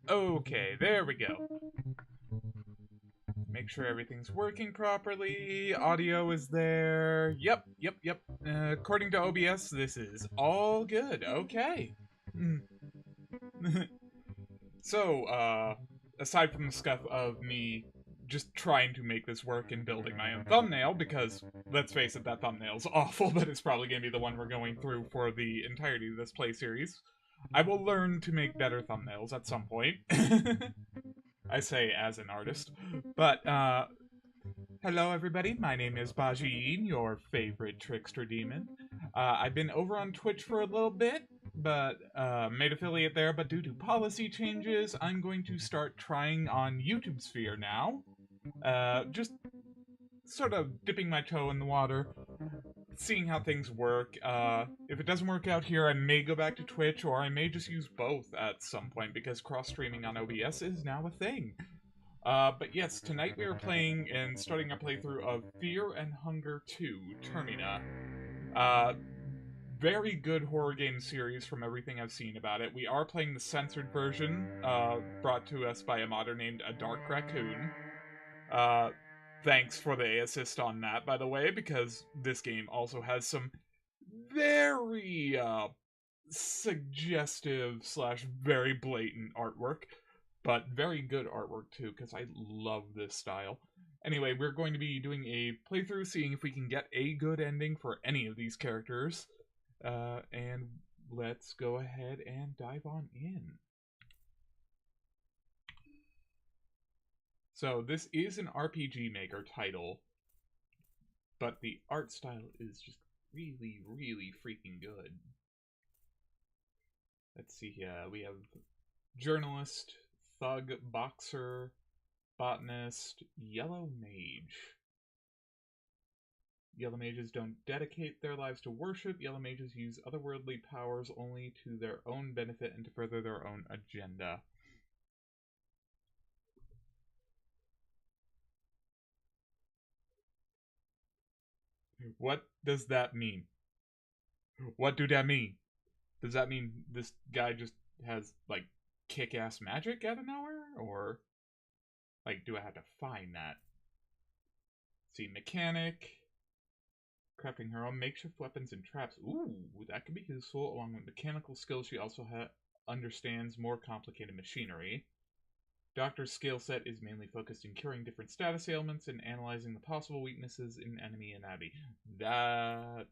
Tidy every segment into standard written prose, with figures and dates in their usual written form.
Okay, there we go. Make sure everything's working properly. Audio is there. Yep. According to OBS, this is all good. Okay. So, aside from the stuff of me just trying to make this work and building my own thumbnail, because, let's face it, that thumbnail's awful, but it's probably going to be the one we're going through for the entirety of this play series. I will learn to make better thumbnails at some point. I say as an artist. But, hello everybody, my name is Bajin, your favorite trickster demon. I've been over on Twitch for a little bit, but made affiliate there, but due to policy changes, I'm going to start trying on YouTube Sphere now. Just sort of dipping my toe in the water, seeing how things work. If it doesn't work out here, I may go back to Twitch, or I may just use both at some point, because cross-streaming on OBS is now a thing. But yes, tonight we are playing and starting our playthrough of Fear and Hunger 2, Termina. Very good horror game series from everything I've seen about it. We are playing the censored version, brought to us by a modder named A Dark Raccoon. Thanks for the assist on that, by the way, because this game also has some very, suggestive / very blatant artwork. But very good artwork, too, because I love this style. Anyway, we're going to be doing a playthrough, seeing if we can get a good ending for any of these characters. And let's go ahead and dive on in. So, this is an RPG Maker title, but the art style is just really, really freaking good. Let's see here. We have journalist, thug, boxer, botanist, yellow mage. Yellow mages don't dedicate their lives to worship. Yellow mages use otherworldly powers only to their own benefit and to further their own agenda. What does that mean? What do that mean? Does that mean this guy just has, like, kick-ass magic out of nowhere? Or, like, do I have to find that? Let's see, mechanic. Crafting her own makeshift weapons and traps. Ooh, that could be useful. Along with mechanical skills, she also understands more complicated machinery. Doctor's skill set is mainly focused in curing different status ailments and analyzing the possible weaknesses in enemy anatomy. That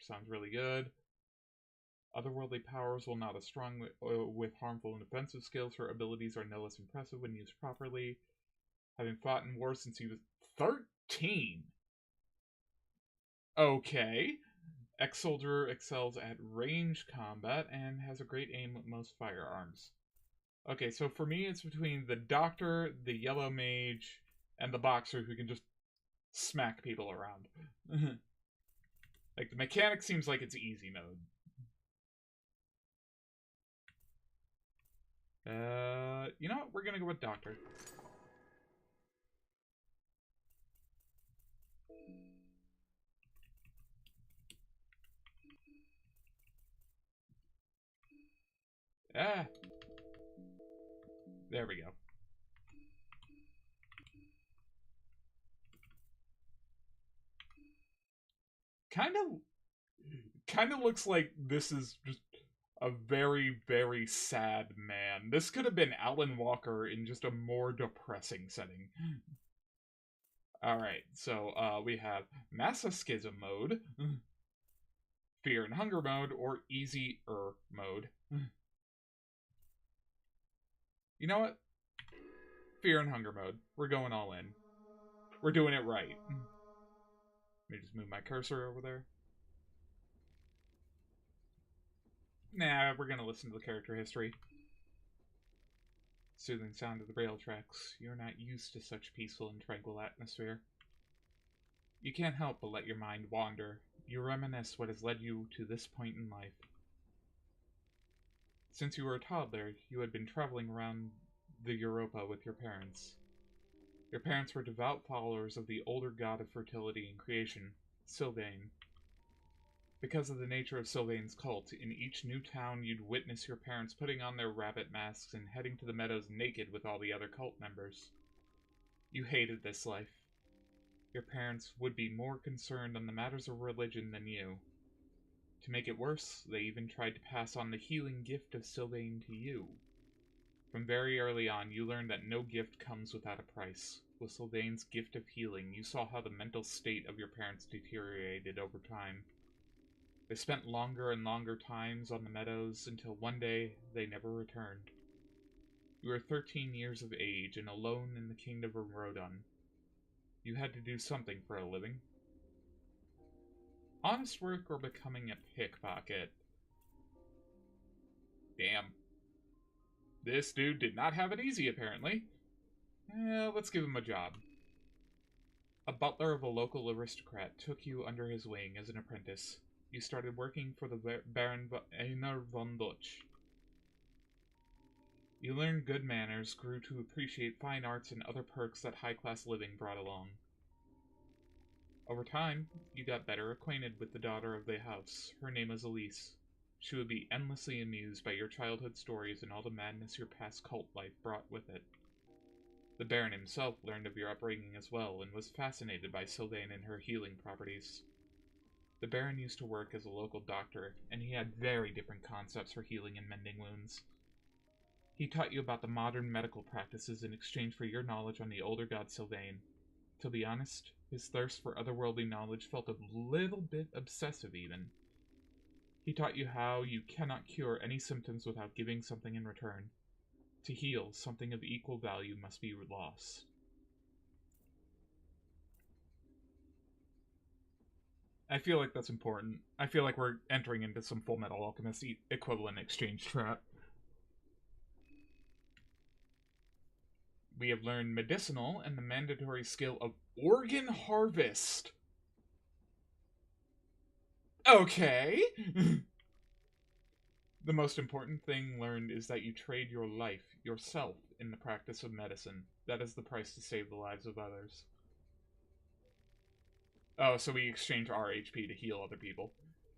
sounds really good. Otherworldly powers, while not as strong with harmful and offensive skills, her abilities are no less impressive when used properly. Having fought in war since he was 13. Okay. Ex-soldier excels at range combat and has a great aim with most firearms. Okay, so for me it's between the doctor, the yellow mage, and the boxer who can just smack people around. Like, the mechanic seems like it's easy mode. You know what? We're gonna go with doctor. Ah. There we go. Kind of looks like this is just a very, very sad man. This could have been Alan Walker in just a more depressing setting. Alright, so we have Masochism mode, Fear and Hunger mode, or Easier mode. You know what? Fear and Hunger mode. We're going all in. We're doing it right. Let me just move my cursor over there. Nah, we're gonna listen to the character history. Soothing sound of the rail tracks. You're not used to such peaceful and tranquil atmosphere. You can't help but let your mind wander. You reminisce what has led you to this point in life. Since you were a toddler, you had been traveling around the Europa with your parents. Your parents were devout followers of the older god of fertility and creation, Sylvain. Because of the nature of Sylvain's cult, in each new town you'd witness your parents putting on their rabbit masks and heading to the meadows naked with all the other cult members. You hated this life. Your parents would be more concerned on the matters of religion than you. To make it worse, they even tried to pass on the healing gift of Sylvain to you. From very early on, you learned that no gift comes without a price. With Sylvain's gift of healing, you saw how the mental state of your parents deteriorated over time. They spent longer and longer times on the meadows until one day they never returned. You were 13 years of age and alone in the kingdom of Rodon. You had to do something for a living. Honest work or becoming a pickpocket? Damn. This dude did not have it easy, apparently. Let's give him a job. A butler of a local aristocrat took you under his wing as an apprentice. You started working for the Baron Einar von Dutch. You learned good manners, grew to appreciate fine arts and other perks that high-class living brought along. Over time, you got better acquainted with the daughter of the house. Her name was Elise. She would be endlessly amused by your childhood stories and all the madness your past cult life brought with it. The Baron himself learned of your upbringing as well and was fascinated by Sylvain and her healing properties. The Baron used to work as a local doctor, and he had very different concepts for healing and mending wounds. He taught you about the modern medical practices in exchange for your knowledge on the older god Sylvain. To be honest, his thirst for otherworldly knowledge felt a little bit obsessive even. He taught you how you cannot cure any symptoms without giving something in return. To heal, something of equal value must be lost. I feel like that's important. I feel like we're entering into some Full Metal Alchemist equivalent exchange trap. We have learned medicinal and the mandatory skill of organ harvest. Okay. The most important thing learned is that you trade your life, yourself, in the practice of medicine. That is the price to save the lives of others. Oh, so we exchange our HP to heal other people.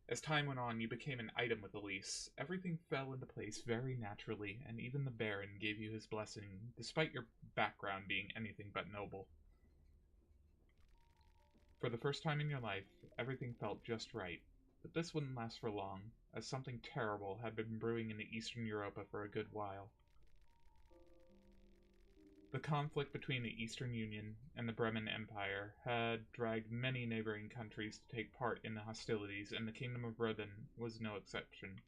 As time went on, you became an item with Elise. Everything fell into place very naturally, and even the Baron gave you his blessing, despite your background being anything but noble. For the first time in your life, everything felt just right. But this wouldn't last for long, as something terrible had been brewing in Eastern Europa for a good while. The conflict between the Eastern Union and the Bremen Empire had dragged many neighboring countries to take part in the hostilities, and the Kingdom of Rodon was no exception.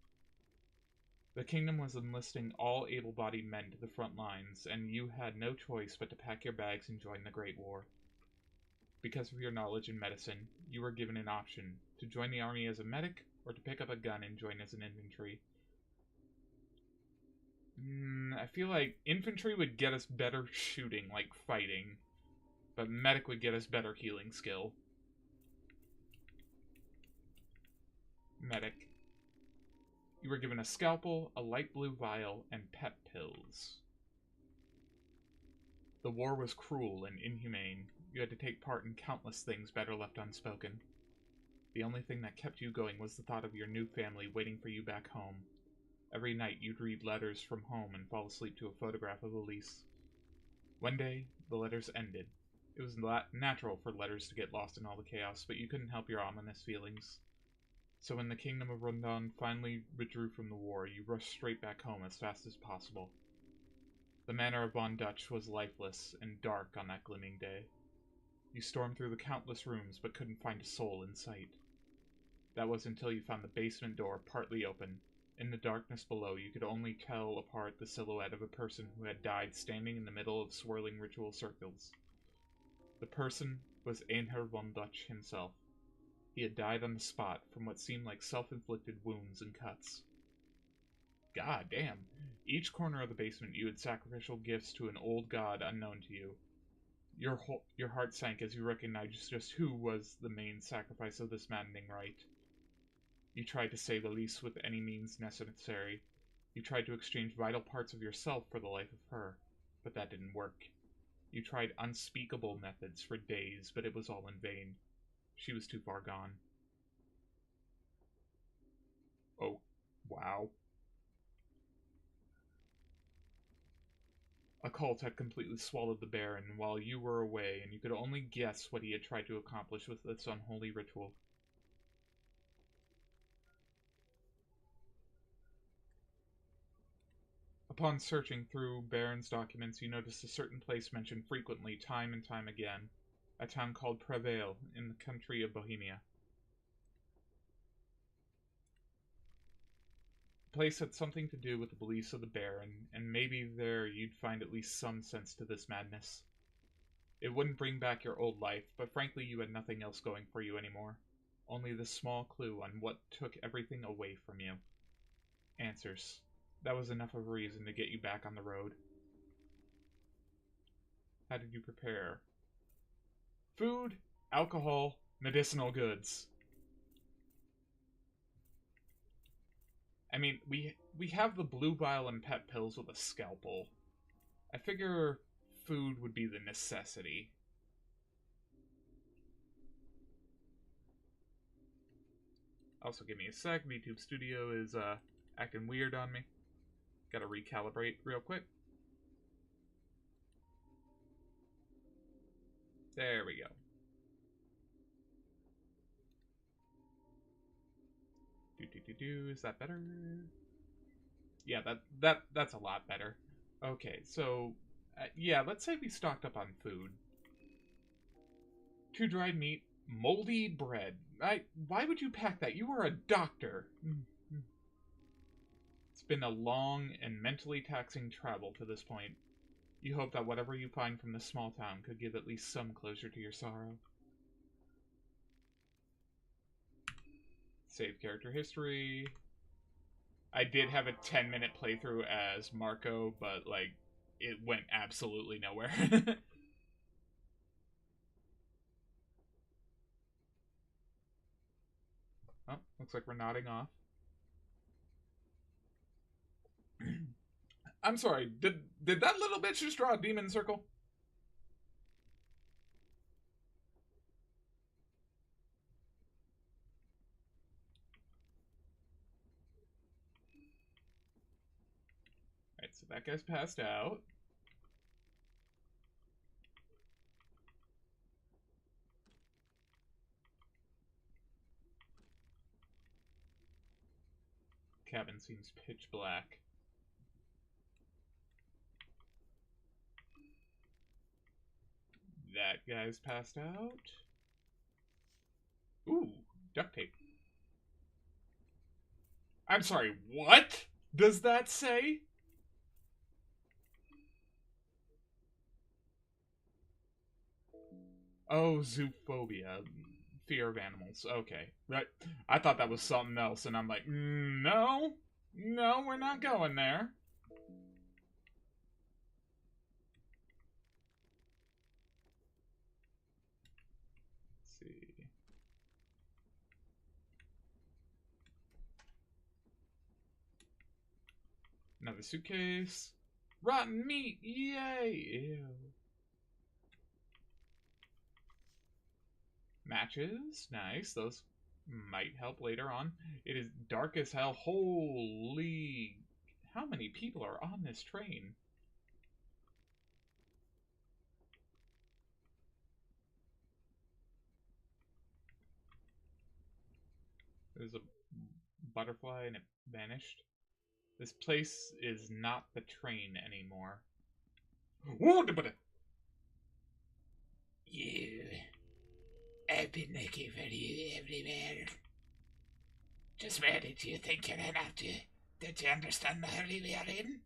The kingdom was enlisting all able-bodied men to the front lines, and you had no choice but to pack your bags and join the Great War. Because of your knowledge in medicine, you were given an option: to join the army as a medic, or to pick up a gun and join as an infantry. I feel like infantry would get us better shooting, like fighting, but medic would get us better healing skill. Medic. You were given a scalpel, a light blue vial, and pep pills. The war was cruel and inhumane. You had to take part in countless things better left unspoken. The only thing that kept you going was the thought of your new family waiting for you back home. Every night you'd read letters from home and fall asleep to a photograph of Elise. One day, the letters ended. It was natural for letters to get lost in all the chaos, but you couldn't help your ominous feelings. So when the Kingdom of Rodon finally withdrew from the war, you rushed straight back home as fast as possible. The manor of Von Dutch was lifeless and dark on that gleaming day. You stormed through the countless rooms, but couldn't find a soul in sight. That was until you found the basement door partly open. In the darkness below, you could only tell apart the silhouette of a person who had died standing in the middle of swirling ritual circles. The person was Einar von Dutch himself. He had died on the spot from what seemed like self-inflicted wounds and cuts. God damn. Each corner of the basement you had sacrificial gifts to an old god unknown to you. Your heart sank as you recognized just who was the main sacrifice of this maddening rite. You tried to save Elise with any means necessary. You tried to exchange vital parts of yourself for the life of her, but that didn't work. You tried unspeakable methods for days, but it was all in vain. She was too far gone. Wow. A cult had completely swallowed the Baron while you were away, and you could only guess what he had tried to accomplish with this unholy ritual. Upon searching through Baron's documents, you noticed a certain place mentioned frequently, time and time again. A town called Prevail, in the country of Bohemia. The place had something to do with the beliefs of the Baron, and maybe there you'd find at least some sense to this madness. It wouldn't bring back your old life, but frankly you had nothing else going for you anymore. Only this small clue on what took everything away from you. Answers. That was enough of a reason to get you back on the road. How did you prepare? Food, alcohol, medicinal goods. I mean, we have the blue vial and pet pills with a scalpel. I figure food would be the necessity. Also, give me a sec. VTube Studio is acting weird on me. Gotta recalibrate real quick. There we go. Is that better? Yeah, that's a lot better. Okay, so yeah, let's say we stocked up on food. 2 dried meat, moldy bread. Why would you pack that? You are a doctor. It's been a long and mentally taxing travel to this point. You hope that whatever you find from this small town could give at least some closure to your sorrow. Save character history. I did have a 10-minute playthrough as Marco, but, like, it went absolutely nowhere. Oh, looks like we're nodding off. I'm sorry, did that little bitch just draw a demon circle? Alright, so that guy's passed out. Cabin seems pitch black. That guy's passed out. Ooh, duct tape. I'm sorry, what does that say? Oh, zoophobia. Fear of animals. Okay. Right. I thought that was something else, and I'm like, no. No, we're not going there. Let's see. Another suitcase. Rotten meat. Yay. Ew. Matches. Nice. Those might help later on. It is dark as hell. Holy. How many people are on this train? There's a butterfly and it vanished. This place is not the train anymore. You. I've been looking for you everywhere. Just where did you think you'd head after? Did you understand the hurry we are in?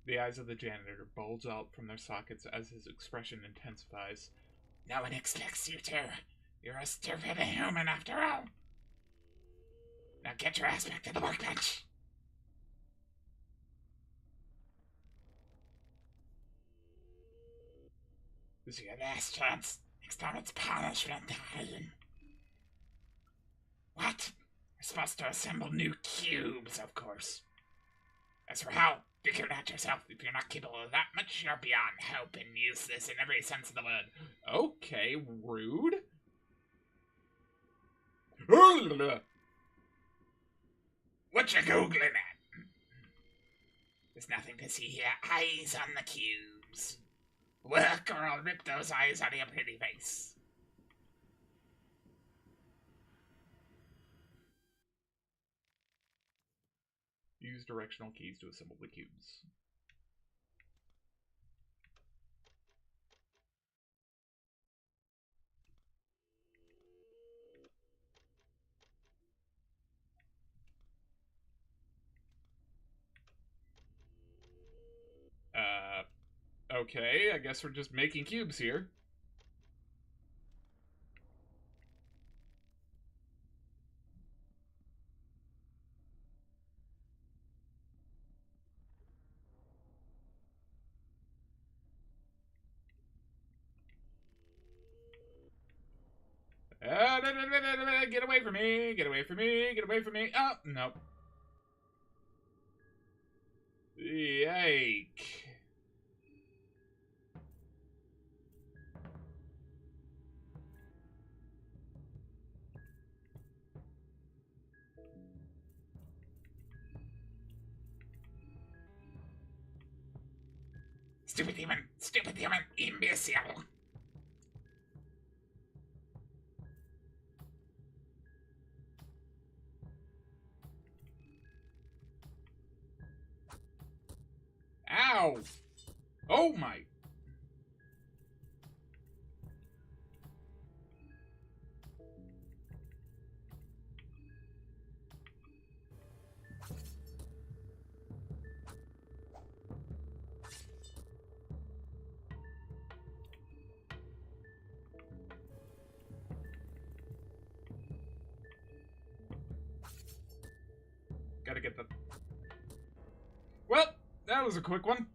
The eyes of the janitor bulge out from their sockets as his expression intensifies. No one expects you to. You're a stupid human after all. Now get your ass back to the workbench. This is your last chance. Next time it's punishment time. What? We're supposed to assemble new cubes, of course. As for how, figure it out yourself. If you're not capable of that much, you're beyond help and useless in every sense of the word. Okay, rude. What you googling at? There's nothing to see here. Eyes on the cubes. Work or I'll rip those eyes out of your pretty face. Use directional keys to assemble the cubes. Okay, I guess we're just making cubes here. Get away from me! Get away from me! Get away from me! Oh, nope. Yike. Stupid human! Stupid human! Imbecile! Ow! Oh my! Gotta get the... Well, that was a quick one.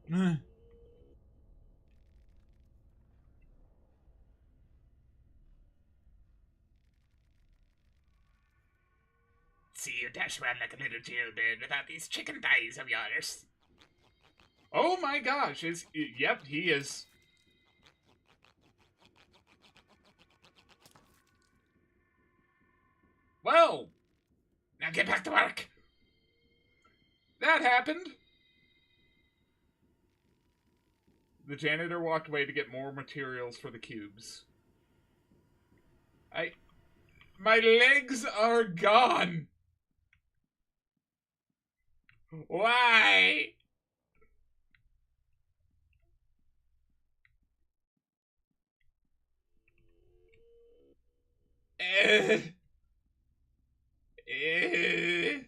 See you dash around like a little jailbird without these chicken thighs of yours. Oh my gosh, yep, he is. Well, Now get back to work. that happened. The janitor walked away to get more materials for the cubes. My legs are gone. Why? Eh. Eh.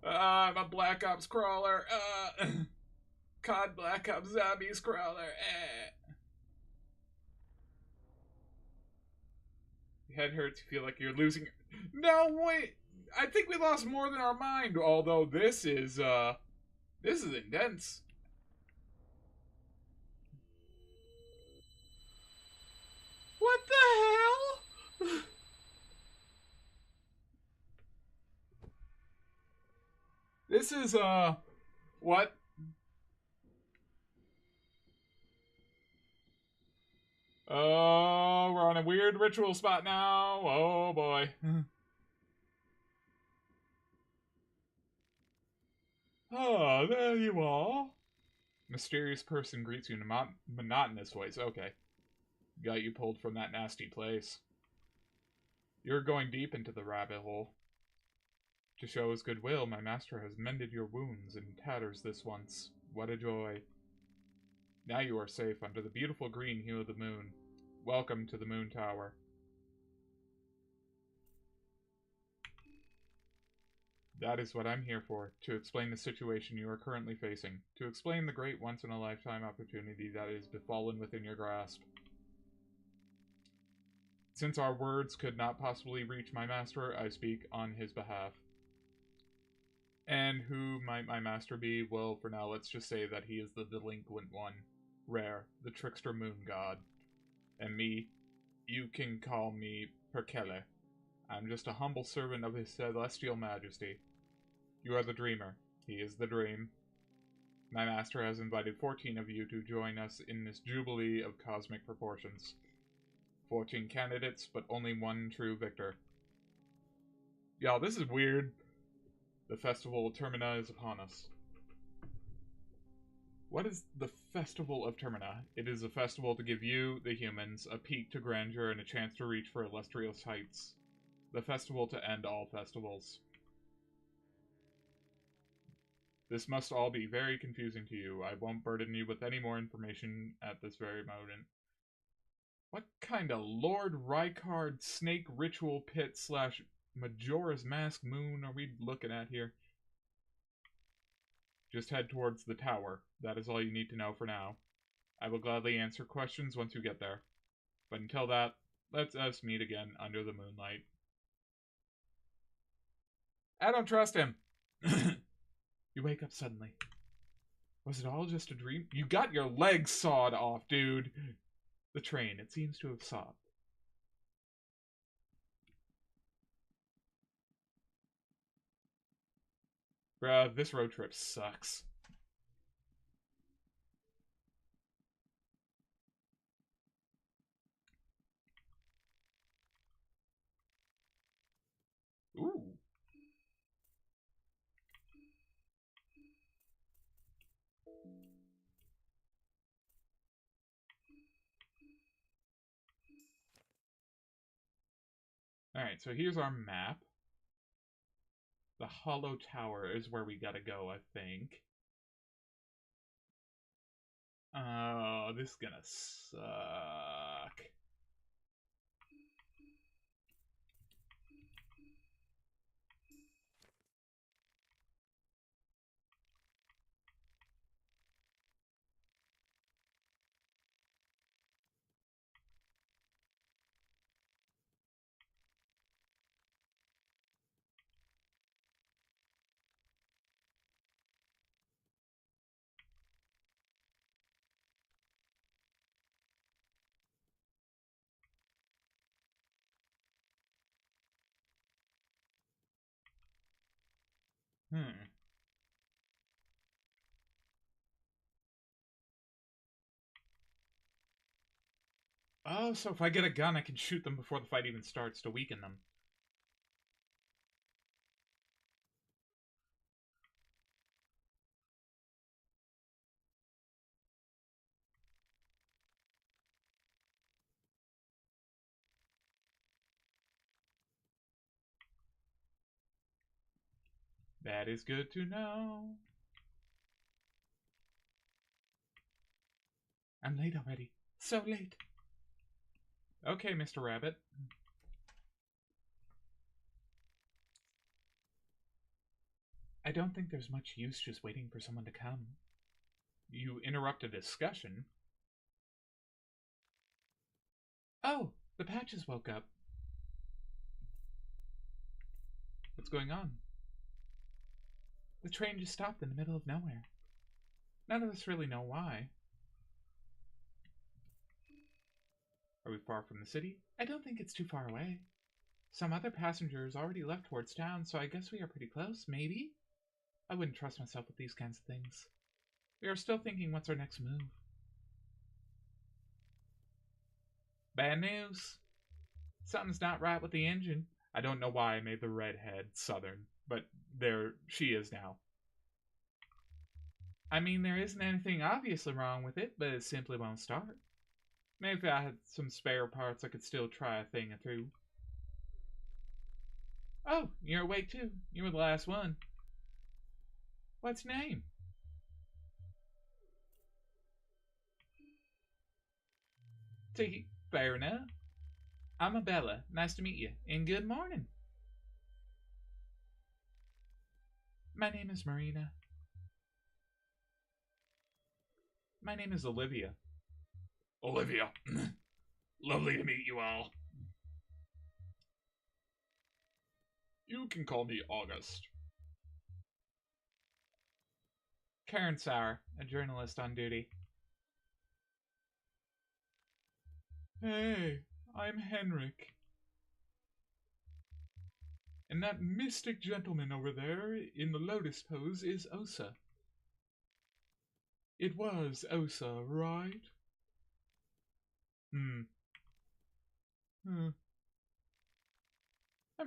I'm a Black Ops crawler. COD Black Ops Zombies crawler. Your head hurts, you feel like you're losing. No, wait. I think we lost more than our mind, although this is intense. What the hell? This is, what? Oh, we're on a weird ritual spot now. Oh, boy. Oh, there you are. Mysterious person greets you in a monotonous voice. Okay. Got you pulled from that nasty place. You're going deep into the rabbit hole. To show his goodwill, my master has mended your wounds and tatters this once. What a joy. Now you are safe under the beautiful green hue of the moon. Welcome to the Moon Tower. That is what I'm here for, to explain the situation you are currently facing, to explain the great once-in-a-lifetime opportunity that is befallen within your grasp. Since our words could not possibly reach my master, I speak on his behalf. And who might my master be? Well, for now, let's just say that he is the delinquent one. Rare, the trickster moon god. And me, you can call me Perkele. I'm just a humble servant of his celestial majesty. You are the dreamer. He is the dream. My master has invited 14 of you to join us in this jubilee of cosmic proportions. 14 candidates, but only one true victor. Y'all, this is weird. The festival of Termina is upon us. What is the Festival of Termina? It is a festival to give you, the humans, a peek to grandeur and a chance to reach for illustrious heights. The festival to end all festivals. This must all be very confusing to you. I won't burden you with any more information at this very moment. What kind of Lord Rykard snake ritual pit slash Majora's Mask moon are we looking at here? Just head towards the tower. That is all you need to know for now. I will gladly answer questions once you get there. But until that, let's us meet again under the moonlight. I don't trust him! You wake up suddenly. Was it all just a dream? You got your legs sawed off, dude! The train, it seems to have stopped. Bruh, this road trip sucks. Ooh. Alright, so here's our map. The Hollow Tower is where we gotta go, I think. Oh, this is gonna suck. Oh, so if I get a gun, I can shoot them before the fight even starts to weaken them. That is good to know. I'm late already. So late. Okay, Mr. Rabbit. I don't think there's much use just waiting for someone to come. You interrupt a discussion? Oh, the Patches woke up. What's going on? The train just stopped in the middle of nowhere. None of us really know why. Are we far from the city? I don't think it's too far away. Some other passengers already left towards town, so I guess we are pretty close, maybe? I wouldn't trust myself with these kinds of things. We are still thinking what's our next move. Bad news. Something's not right with the engine. I don't know why I made the redhead southern, but there she is now. I mean, there isn't anything obviously wrong with it, but it simply won't start. Maybe if I had some spare parts, I could still try a thing or two. Oh, you're awake too. You were the last one. What's your name? Tiki. Fair enough. I'm Abella. Nice to meet you. And good morning. My name is Marina. My name is Olivia. Olivia. Lovely to meet you all. You can call me August. Karen Sauer, a journalist on duty. Hey, I'm Henrik. And that mystic gentleman over there in the lotus pose is Osa. It was Osa, right? Hmm. I'm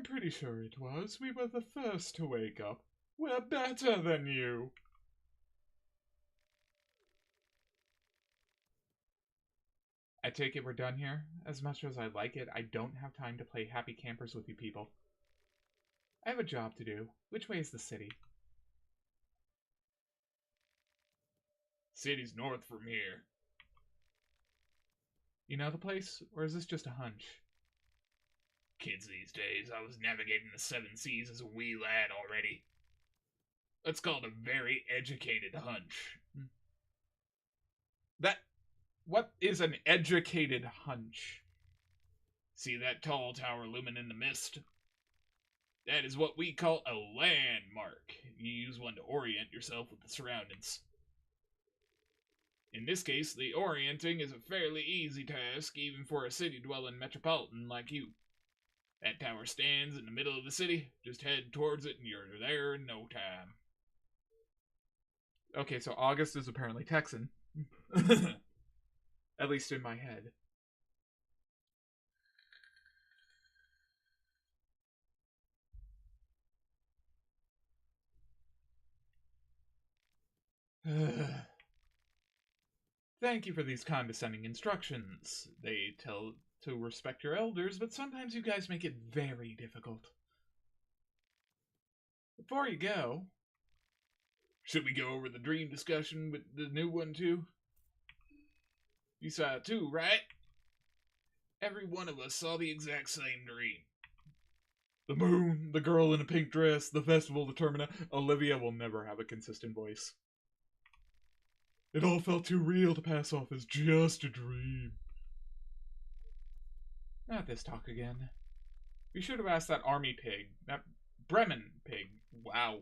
pretty sure it was. We were the first to wake up. We're better than you. I take it we're done here? As much as I like it, I don't have time to play happy campers with you people. I have a job to do. Which way is the city? City's north from here. You know the place, or is this just a hunch? Kids these days, I was navigating the seven seas as a wee lad already. That's called a very educated hunch. What is an educated hunch? See that tall tower looming in the mist? That is what we call a landmark. You use one to orient yourself with the surroundings. In this case, the orienting is a fairly easy task, even for a city-dwelling metropolitan like you. That tower stands in the middle of the city. Just head towards it and you're there in no time. Okay, so August is apparently Texan. At least in my head. Thank you for these condescending instructions. They tell to respect your elders, but sometimes you guys make it very difficult. Before you go... Should we go over the dream discussion with the new one too? You saw it too, right? Every one of us saw the exact same dream. The moon, the girl in a pink dress, the festival, the Termina. Olivia will never have a consistent voice. It all felt too real to pass off as just a dream. Not this talk again. We should have asked that army pig, that Bremen pig. Wow.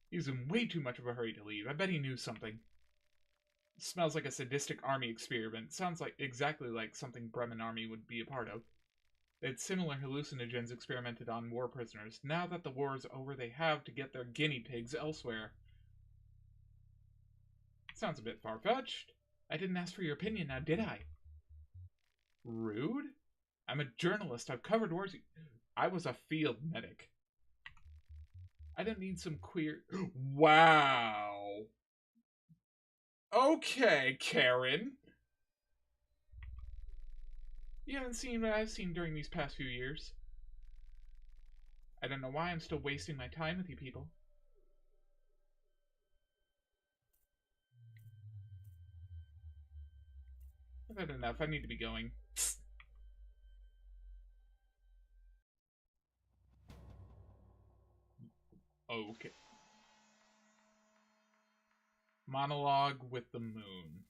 He's in way too much of a hurry to leave. I bet he knew something. It smells like a sadistic army experiment. Sounds like exactly like something Bremen army would be a part of. They had similar hallucinogens experimented on war prisoners. Now that the war is over, they have to get their guinea pigs elsewhere. Sounds a bit far-fetched. I didn't ask for your opinion, now did I? Rude? I'm a journalist. I've covered wars. I was a field medic. I don't need some queer... Wow. Okay, Karen. You haven't seen what I've seen during these past few years. I don't know why I'm still wasting my time with you people. I've had enough. I need to be going. Okay. Monologue with the moon.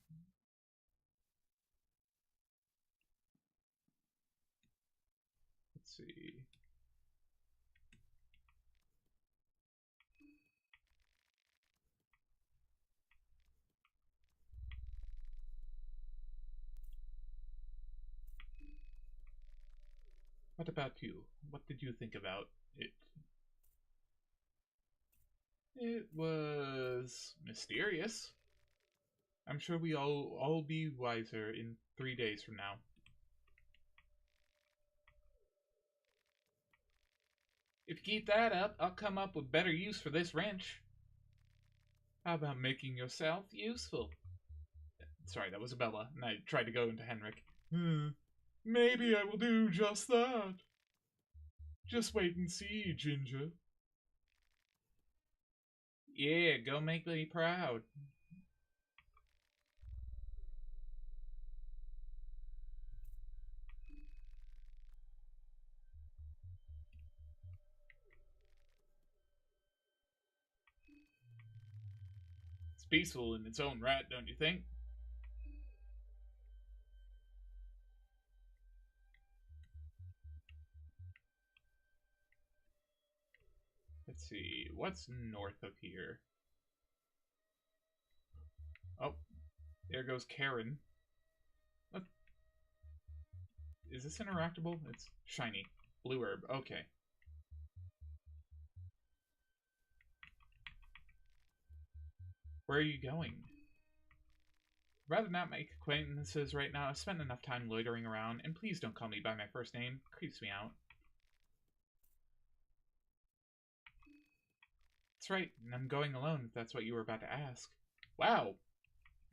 Let's see. What about you? What did you think about it? It was mysterious. I'm sure we all be wiser in 3 days from now. If you keep that up, I'll come up with better use for this wrench. How about making yourself useful? Sorry, that was Bella, and I tried to go into Henrik. Maybe I will do just that. Just wait and see, Ginger. Yeah, go make me proud. It's peaceful in its own right, don't you think? Let's see, what's north of here? Oh, there goes Karen. What? Is this interactable? It's shiny. Blue herb, okay. Where are you going? Rather not make acquaintances right now. I've spent enough time loitering around, and please don't call me by my first name. Creeps me out. That's right, and I'm going alone if that's what you were about to ask. Wow.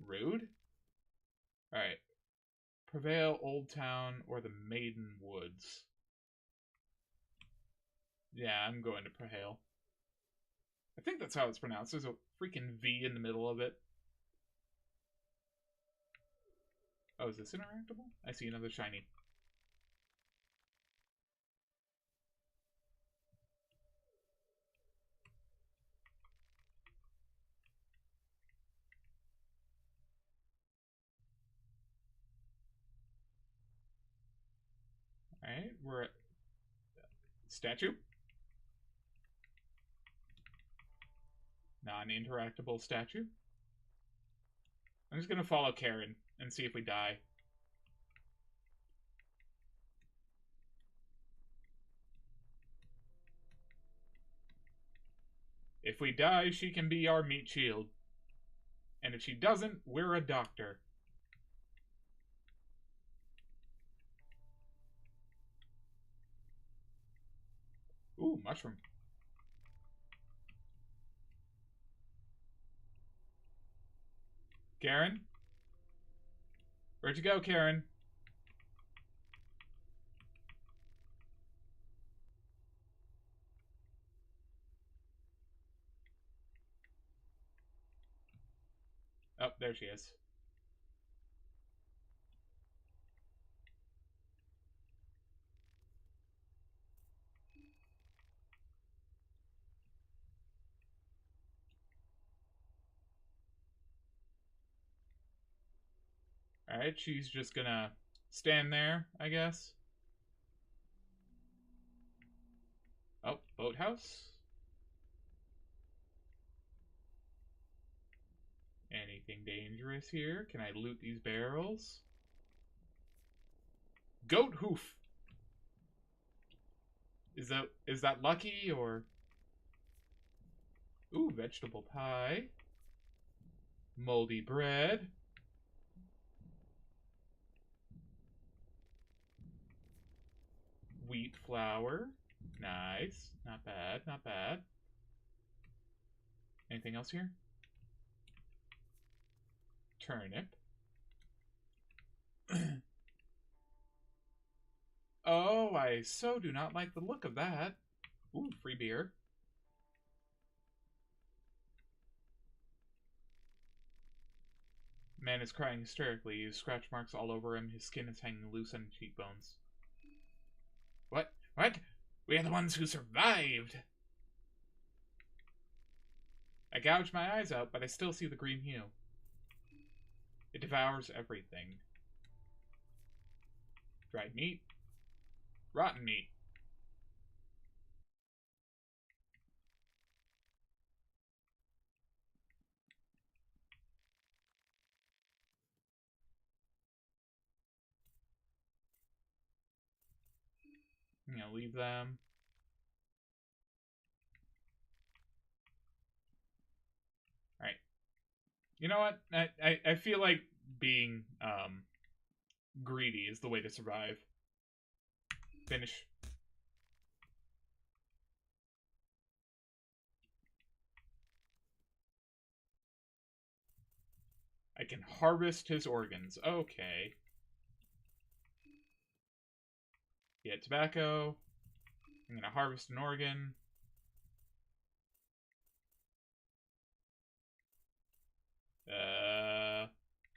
Rude? Alright. Prevail, Old Town, or the Maiden Woods. Yeah, I'm going to Prevail. I think that's how it's pronounced. There's a freaking V in the middle of it. Oh, is this interactable? I see another shiny. Alright, we're at statue. Non-interactable statue. I'm just gonna follow Karen and see if we die. If we die, she can be our meat shield. And if she doesn't, we're a doctor. Ooh, mushroom. Karen? Where'd you go, Karen? Oh, there she is. Alright, she's just gonna stand there, I guess. Oh, boathouse? Anything dangerous here? Can I loot these barrels? Goat hoof! Is that lucky, or... Ooh, vegetable pie. Moldy bread. Wheat flour. Nice. Not bad, not bad. Anything else here? Turnip. Oh, I so do not like the look of that. Ooh, free beer. Man is crying hysterically. He has scratch marks all over him. His skin is hanging loose on his cheekbones. What? What? We are the ones who survived! I gouge my eyes out, but I still see the green hue. It devours everything. Dried meat. Rotten meat. I'm gonna leave them. Alright. You know what? I feel like being greedy is the way to survive. Finish. I can harvest his organs. Okay. Get tobacco. I'm gonna harvest an organ.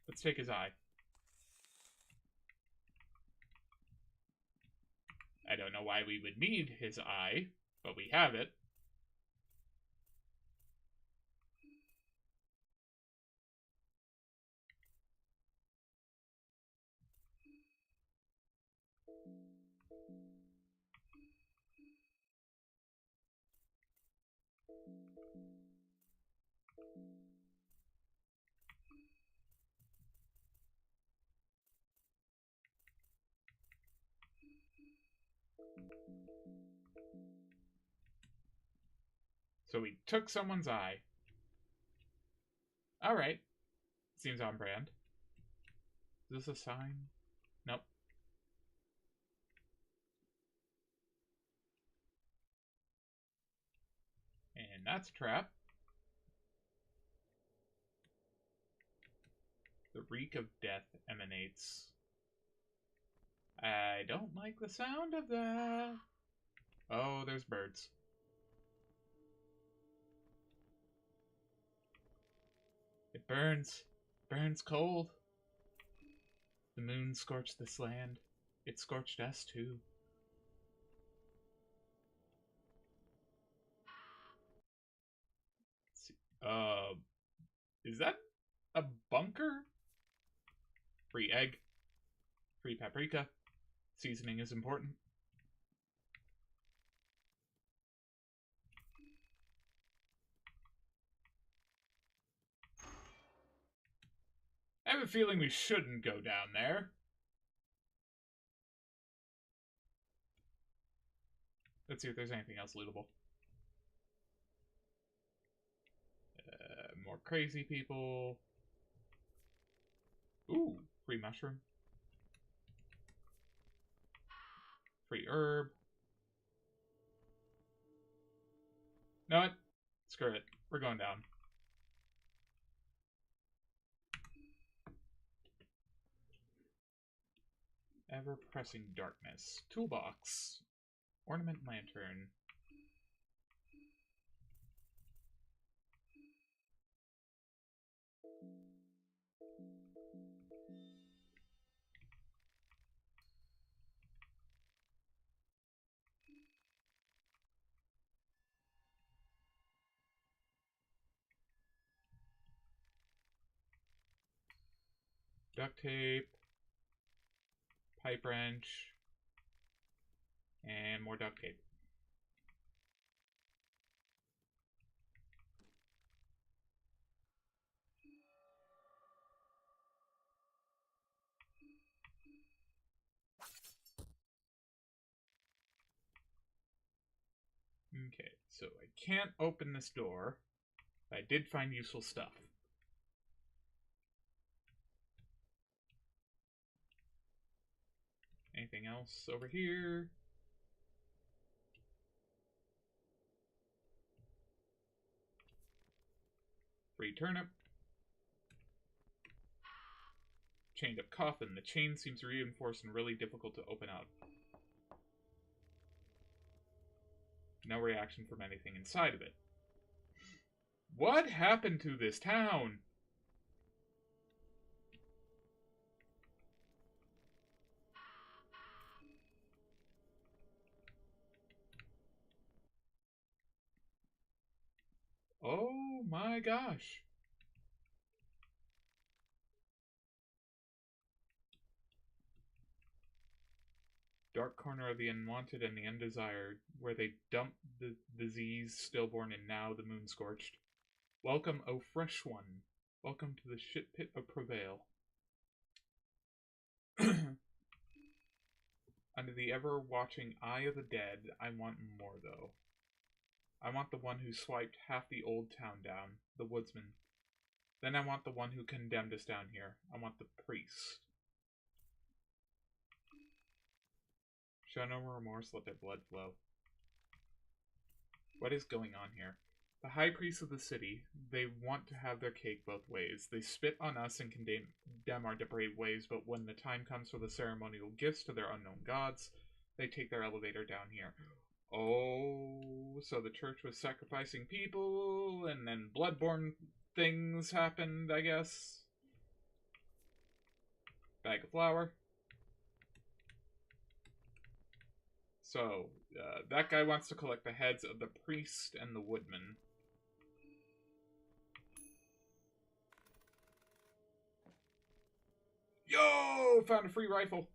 Let's take his eye. I don't know why we would need his eye, but we have it. So we took someone's eye. Alright. Seems on brand. Is this a sign? Nope. And that's a trap. The reek of death emanates. I don't like the sound of that. Oh, there's birds. It burns. Burns cold. The moon scorched this land. It scorched us too. Let's see. Is that a bunker? Free egg. Free paprika. Seasoning is important. I have a feeling we shouldn't go down there. Let's see if there's anything else lootable. More crazy people. Ooh, free mushroom. Free herb. No, what? Screw it. We're going down. Ever-pressing darkness. Toolbox. Ornament lantern. Duct tape. Pipe wrench. And more duct tape. Okay, so I can't open this door. I did find useful stuff. Anything else over here? Free turnip. Chained up coffin. The chain seems reinforced and really difficult to open up. No reaction from anything inside of it. What happened to this town? Oh my gosh. Dark corner of the unwanted and the undesired, where they dumped the disease stillborn and now the moon scorched. Welcome, O fresh one. Welcome to the shit pit of Prevail. Under the ever-watching eye of the dead, I want more, though. I want the one who swiped half the old town down, the woodsman. Then I want the one who condemned us down here. I want the priest. Show no remorse, let their blood flow. What is going on here? The high priests of the city, they want to have their cake both ways. They spit on us and condemn our depraved ways, but when the time comes for the ceremonial gifts to their unknown gods, they take their elevator down here. Oh, so the church was sacrificing people, and then bloodborne things happened, I guess. Bag of flour. So, that guy wants to collect the heads of the priest and the woodman. Yo! Found a free rifle.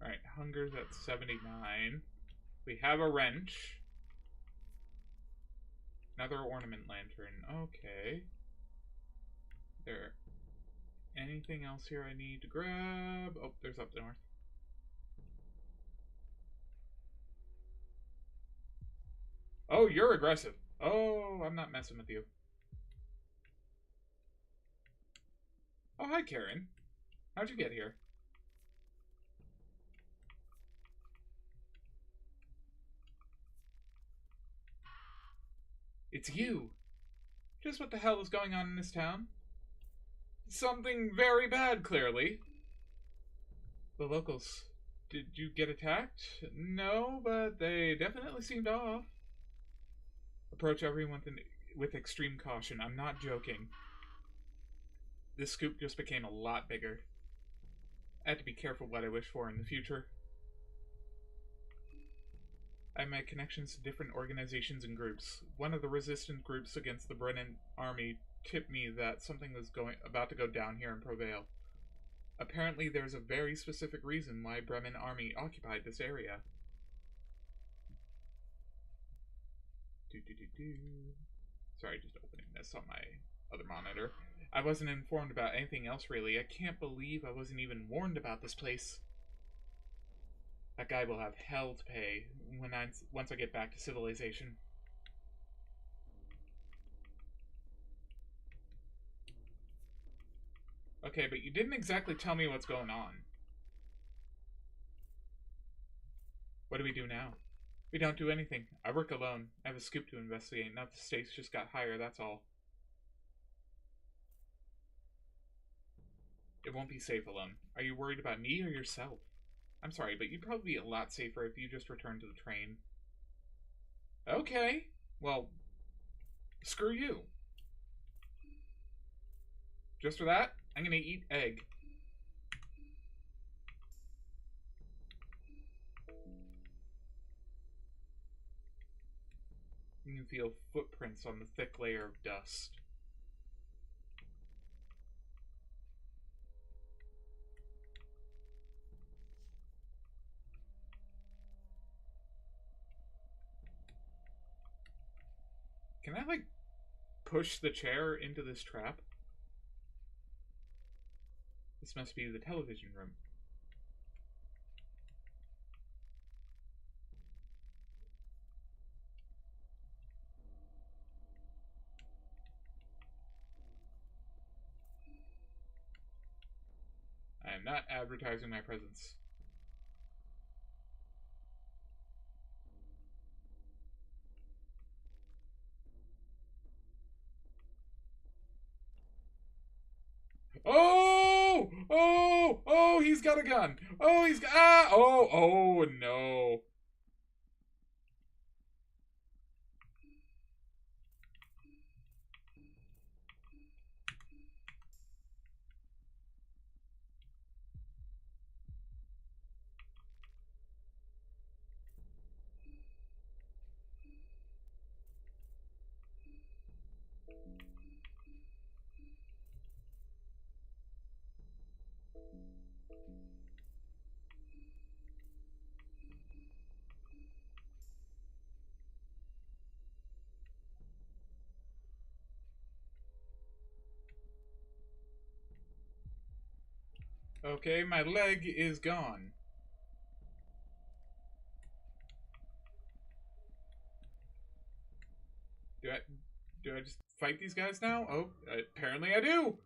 Alright, hunger's at 79. We have a wrench. Another ornament lantern. Okay. There. Anything else here I need to grab? Oh, there's up north. Oh, you're aggressive. Oh, I'm not messing with you. Oh, hi, Karen. How'd you get here? It's you. Just what the hell is going on in this town? Something very bad, clearly. The locals. Did you get attacked? No, but they definitely seemed off. Approach everyone with extreme caution. I'm not joking. This scoop just became a lot bigger. I have to be careful what I wish for in the future. I have my connections to different organizations and groups. One of the resistant groups against the Brennan army tipped me that something was about to go down here in Provale. Apparently there's a very specific reason why Bremen army occupied this area. Sorry, just opening this on my other monitor. I wasn't informed about anything else really. I can't believe I wasn't even warned about this place. That guy will have hell to pay once I get back to civilization. Okay, but you didn't exactly tell me what's going on. What do we do now? We don't do anything. I work alone. I have a scoop to investigate. Now the stakes just got higher, that's all. It won't be safe alone. Are you worried about me or yourself? I'm sorry, but you'd probably be a lot safer if you just returned to the train. Okay. Well, screw you. Just for that, I'm gonna eat egg. You can feel footprints on the thick layer of dust. Can I, like, push the chair into this trap? This must be the television room. I am not advertising my presence. Oh! Oh! Oh, he's got a gun! Oh, he's got... Ah! Oh! Oh, no. Okay, my leg is gone. Do I just fight these guys now? Oh, apparently I do!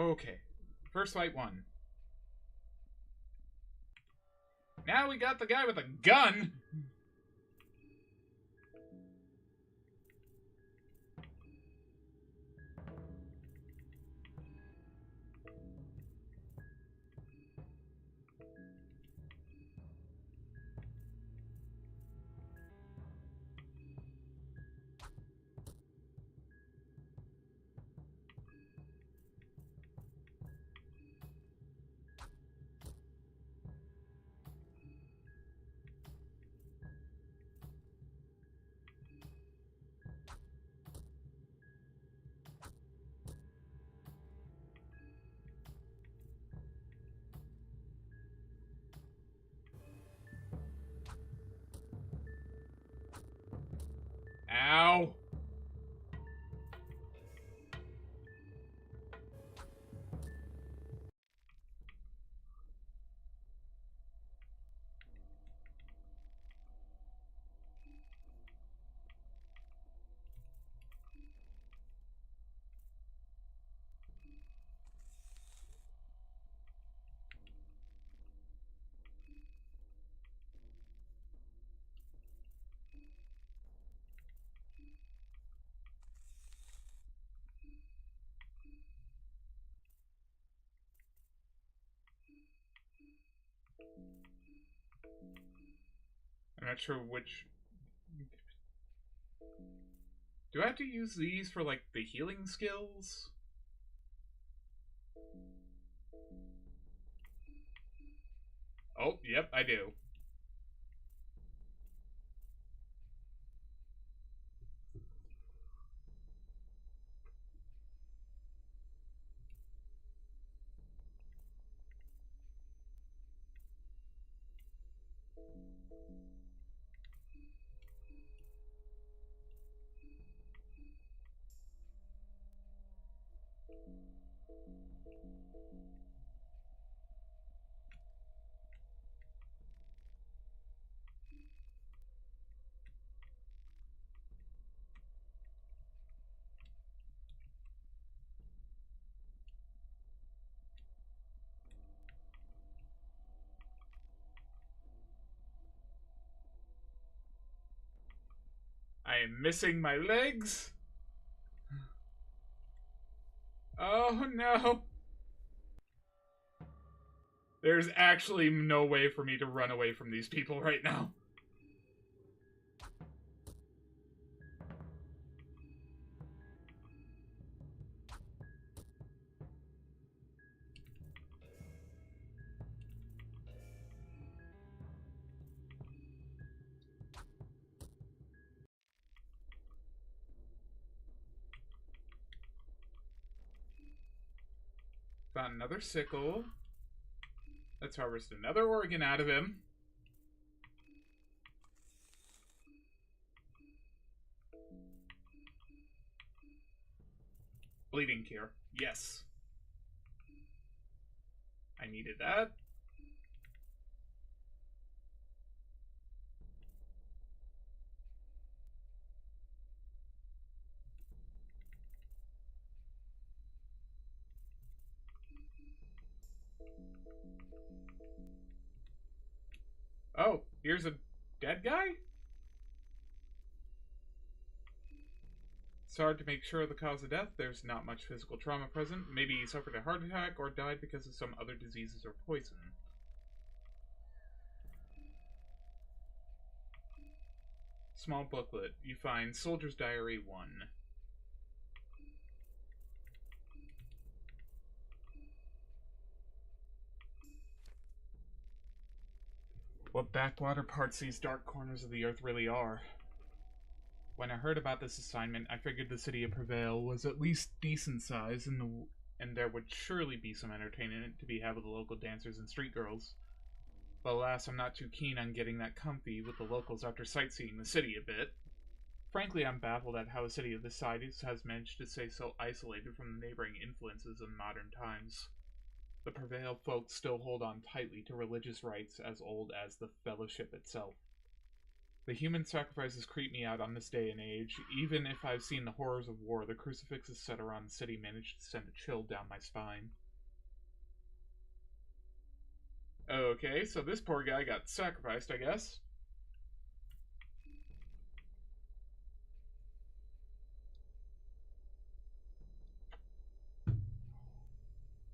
Okay. First fight won. Now we got the guy with a gun! Ow! I'm not sure which... Do I have to use these for, like, the healing skills? Oh, yep, I do. I am missing my legs. Oh no. There's actually no way for me to run away from these people right now. Found another sickle. Let's harvest another organ out of him. Bleeding cure. Yes. I needed that. Oh, here's a dead guy? It's hard to make sure of the cause of death. There's not much physical trauma present. Maybe he suffered a heart attack or died because of some other diseases or poison. Small booklet. You find Soldier's Diary 1. What backwater parts these dark corners of the earth really are. When I heard about this assignment, I figured the city of Prevail was at least decent size, and there would surely be some entertainment to be had with the local dancers and street girls. But alas, I'm not too keen on getting that comfy with the locals after sightseeing the city a bit. Frankly, I'm baffled at how a city of this size has managed to stay so isolated from the neighboring influences of modern times. The Prevail folks still hold on tightly to religious rites as old as the Fellowship itself. The human sacrifices creep me out on this day and age. Even if I've seen the horrors of war, the crucifixes set around the city managed to send a chill down my spine. Okay, so this poor guy got sacrificed, I guess.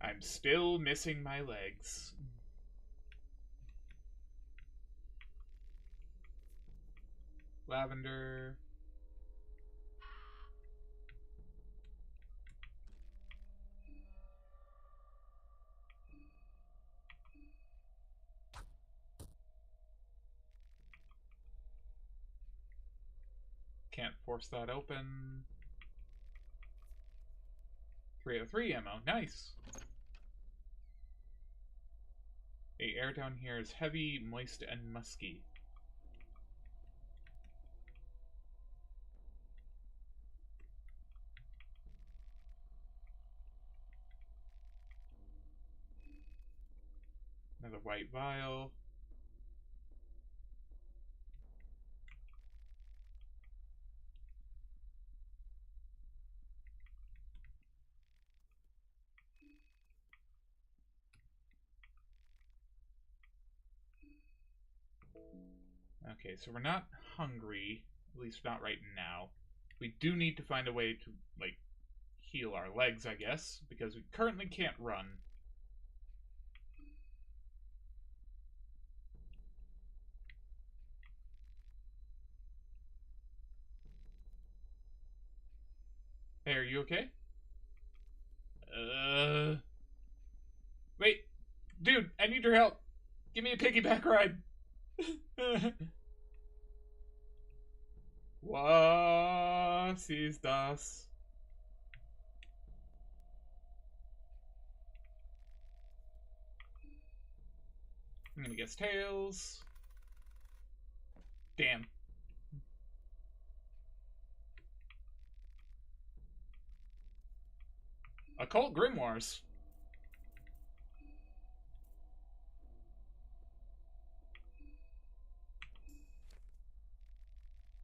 I'm still missing my legs. Lavender. Can't force that open. 303 ammo. Nice. The air down here is heavy, moist, and musky. Another white vial. Okay, so we're not hungry, at least not right now. We do need to find a way to, like, heal our legs, I guess, because we currently can't run. Hey, are you okay? Wait, dude, I need your help. Give me a piggyback ride. Was ist das? I'm gonna guess tails. Damn. Occult grimoires.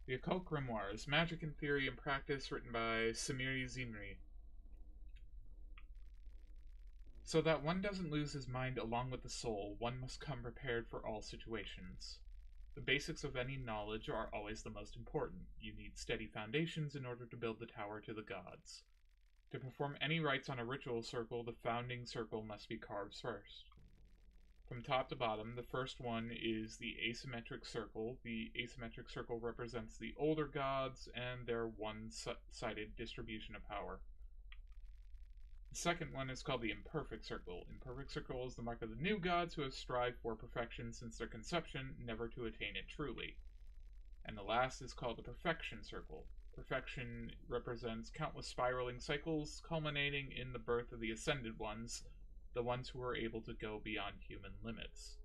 The Occult Grimoires, Magic in Theory and Practice, written by Samiri Zimri. So that one doesn't lose his mind along with the soul, one must come prepared for all situations. The basics of any knowledge are always the most important. You need steady foundations in order to build the tower to the gods. To perform any rites on a ritual circle, the founding circle must be carved first. From top to bottom, the first one is the asymmetric circle. The asymmetric circle represents the older gods and their one-sided distribution of power. The second one is called the imperfect circle. Imperfect circle is the mark of the new gods who have strived for perfection since their conception, never to attain it truly. And the last is called the perfection circle. Perfection represents countless spiraling cycles, culminating in the birth of the ascended ones, the ones who are able to go beyond human limits.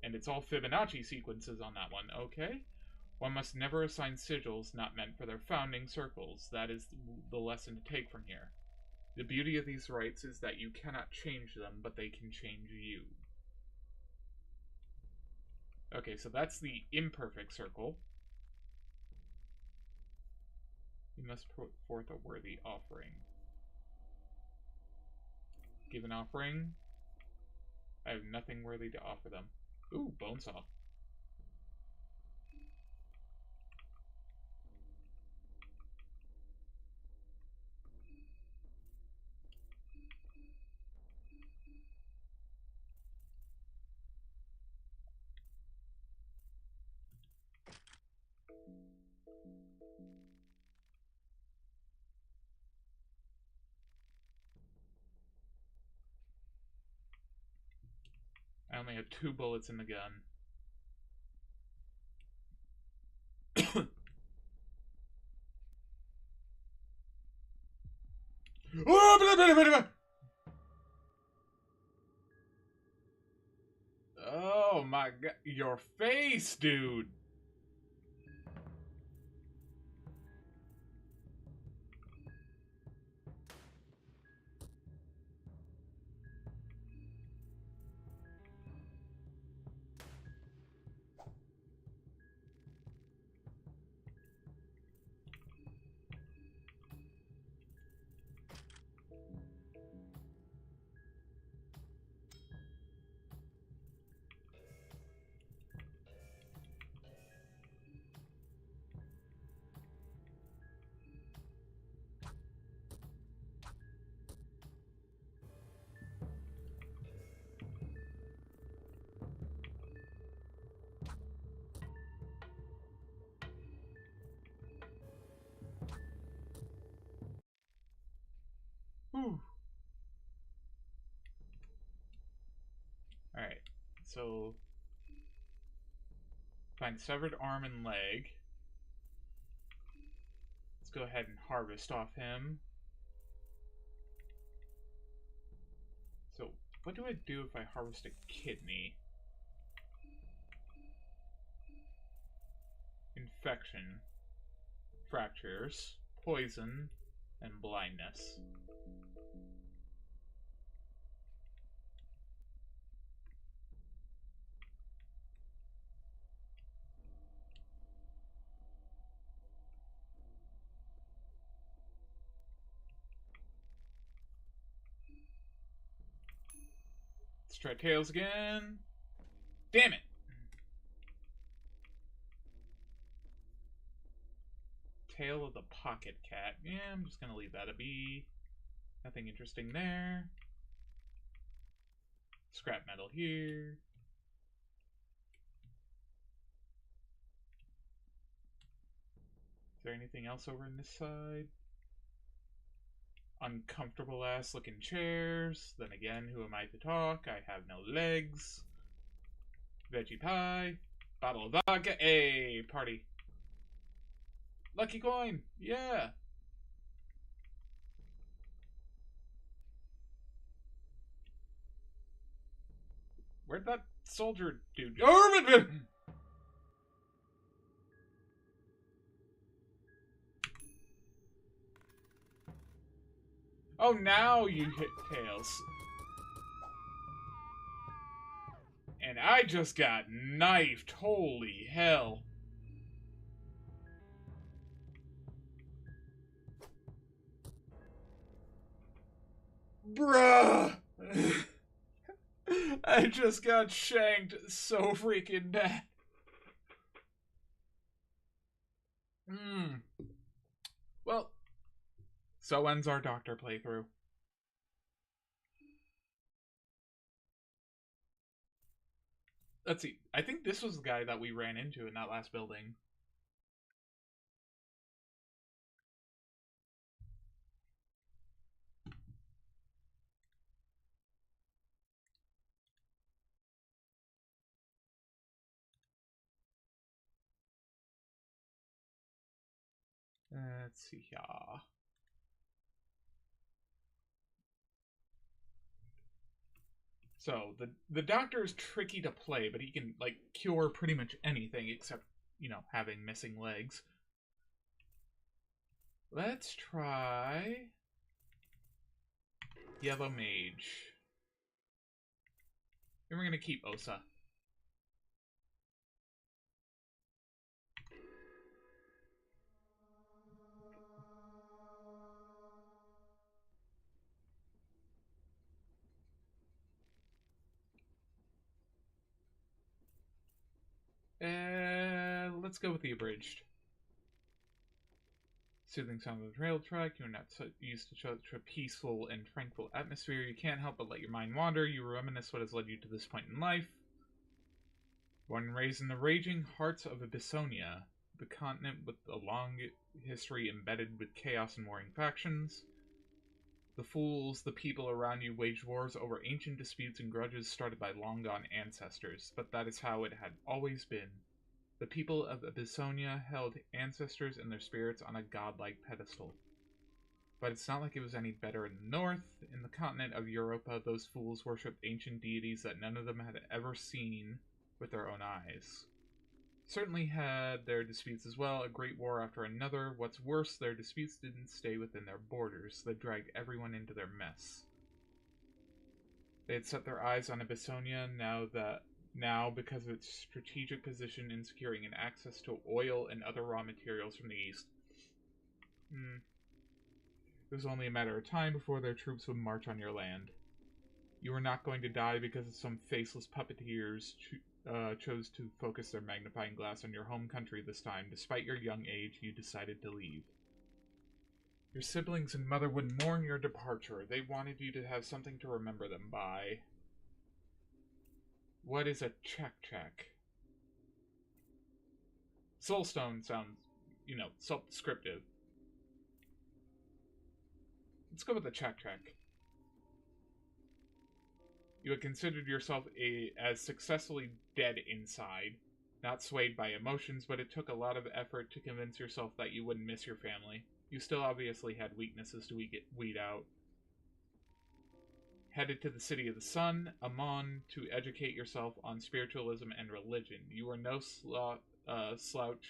And it's all Fibonacci sequences on that one, okay? One must never assign sigils not meant for their founding circles. That is the lesson to take from here. The beauty of these rites is that you cannot change them, but they can change you. Okay, so that's the imperfect circle. You must put forth a worthy offering. Give an offering. I have nothing worthy to offer them. Ooh, bone saw. I only have 2 bullets in the gun. Oh my god, your face, dude! so find severed arm and leg. Let's go ahead and harvest off him. So, what do I do if I harvest a kidney? Infection, fractures, poison, and blindness. Let's try tails again. Damn it! Tail of the pocket cat. Yeah, I'm just gonna leave that a be. Nothing interesting there. Scrap metal here. Is there anything else over on this side? Uncomfortable ass looking chairs. Then again, who am I to talk? I have no legs. Veggie pie. Bottle of vodka. Hey, party. Lucky coin. Yeah. Where'd that soldier dude go? Oh, now you hit tails. And I just got knifed. Holy hell. Bruh! I just got shanked so freaking bad. Well, so ends our doctor playthrough. Let's see. I think this was the guy that we ran into in that last building. Let's see here. So, the doctor is tricky to play, but he can, like, cure pretty much anything except, you know, having missing legs. Let's try Yellow Mage. And we're gonna keep Osa. Let's go with the abridged. Soothing sound of the rail track. You're not so used to such a peaceful and tranquil atmosphere. You can't help but let your mind wander. You reminisce what has led you to this point in life. Born and raised in the raging hearts of Abyssinia, the continent with a long history embedded with chaos and warring factions. The fools, the people around you, waged wars over ancient disputes and grudges started by long-gone ancestors, but that is how it had always been. The people of Abyssinia held ancestors and their spirits on a godlike pedestal. But it's not like it was any better in the north. In the continent of Europa, those fools worshipped ancient deities that none of them had ever seen with their own eyes. Certainly had their disputes as well, a great war after another. What's worse, their disputes didn't stay within their borders. They dragged everyone into their mess. They had set their eyes on Abyssinia now because of its strategic position in securing an access to oil and other raw materials from the east. It was only a matter of time before their troops would march on your land. You were not going to die because some faceless puppeteers chose to focus their magnifying glass on your home country this time. Despite your young age, you decided to leave. Your siblings and mother would mourn your departure. They wanted you to have something to remember them by. What is a check? Soulstone sounds, you know, self-descriptive. Let's go with the check. You had considered yourself as successfully dead inside, not swayed by emotions, but it took a lot of effort to convince yourself that you wouldn't miss your family. You still obviously had weaknesses to weed out. Headed to the City of the Sun, Amon, to educate yourself on spiritualism and religion. You were no slouch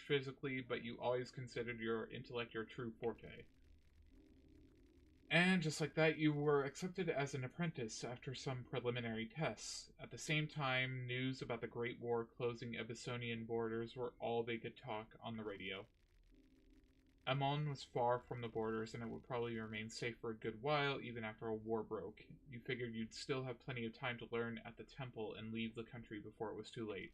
physically, but you always considered your intellect your true forte. And just like that, you were accepted as an apprentice after some preliminary tests. At the same time, news about the Great War closing Abyssinian borders were all they could talk on the radio. Amon was far from the borders, and it would probably remain safe for a good while, even after a war broke. You figured you'd still have plenty of time to learn at the temple and leave the country before it was too late.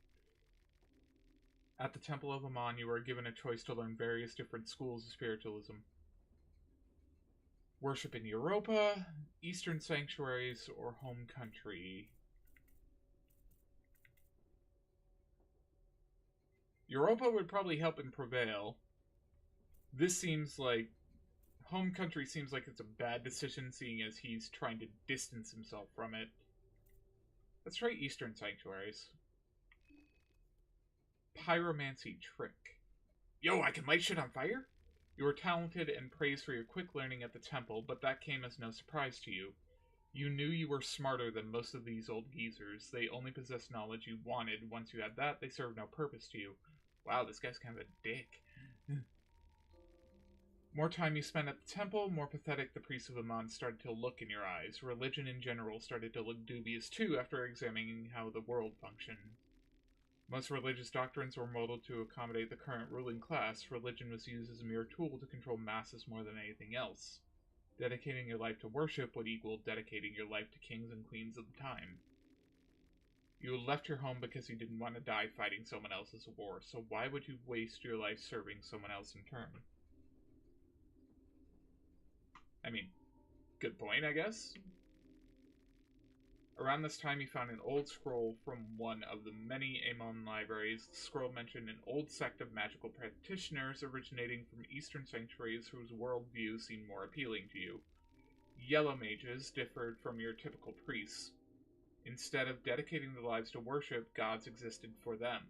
At the Temple of Amon, you were given a choice to learn various different schools of spiritualism. Worship in Europa, Eastern Sanctuaries, or Home Country. Europa would probably help him prevail. This seems like... Home Country seems like it's a bad decision, seeing as he's trying to distance himself from it. Let's try Eastern Sanctuaries. Pyromancy Trick. Yo, I can light shit on fire? You were talented and praised for your quick learning at the temple, but that came as no surprise to you. You knew you were smarter than most of these old geezers. They only possessed knowledge you wanted. Once you had that, they served no purpose to you. Wow, this guy's kind of a dick. More time you spent at the temple, more pathetic the priests of Amon started to look in your eyes. Religion in general started to look dubious too after examining how the world functioned. Most religious doctrines were molded to accommodate the current ruling class. Religion was used as a mere tool to control masses more than anything else. Dedicating your life to worship would equal dedicating your life to kings and queens of the time. You left your home because you didn't want to die fighting someone else's war, so why would you waste your life serving someone else in turn? I mean, good point, I guess. Around this time, you found an old scroll from one of the many Amon libraries. The scroll mentioned an old sect of magical practitioners originating from Eastern Sanctuaries whose worldview seemed more appealing to you. Yellow mages differed from your typical priests. Instead of dedicating their lives to worship, gods existed for them.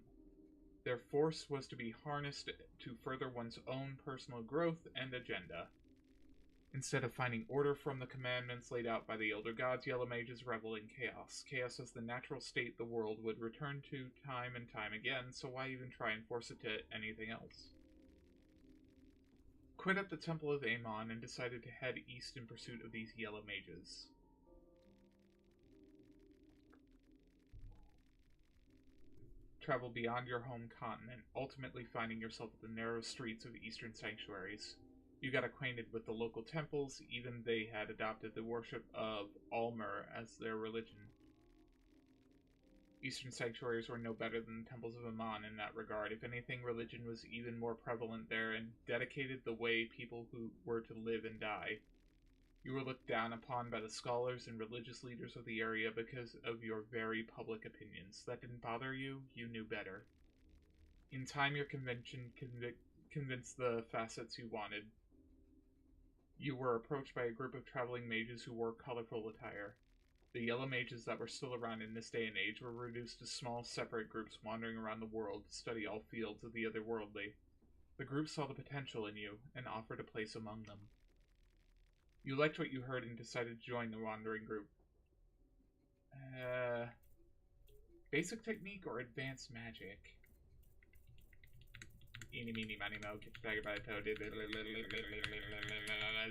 Their force was to be harnessed to further one's own personal growth and agenda. Instead of finding order from the commandments laid out by the elder gods, yellow mages revel in chaos. Chaos is the natural state the world would return to time and time again, so why even try and force it to anything else? Quit at the Temple of Amon and decided to head east in pursuit of these yellow mages. Travel beyond your home continent, ultimately finding yourself at the narrow streets of Eastern Sanctuaries. You got acquainted with the local temples, even they had adopted the worship of Almer as their religion. Eastern Sanctuaries were no better than the temples of Amon in that regard. If anything, religion was even more prevalent there and dedicated the way people who were to live and die. You were looked down upon by the scholars and religious leaders of the area because of your very public opinions. That didn't bother you, you knew better. In time, your convention convinced the facets you wanted. You were approached by a group of traveling mages who wore colorful attire. The yellow mages that were still around in this day and age were reduced to small, separate groups wandering around the world to study all fields of the otherworldly. The group saw the potential in you and offered a place among them. You liked what you heard and decided to join the wandering group. Basic technique or advanced magic? Eeny, meeny, miny, moe, get your tiger by the toe.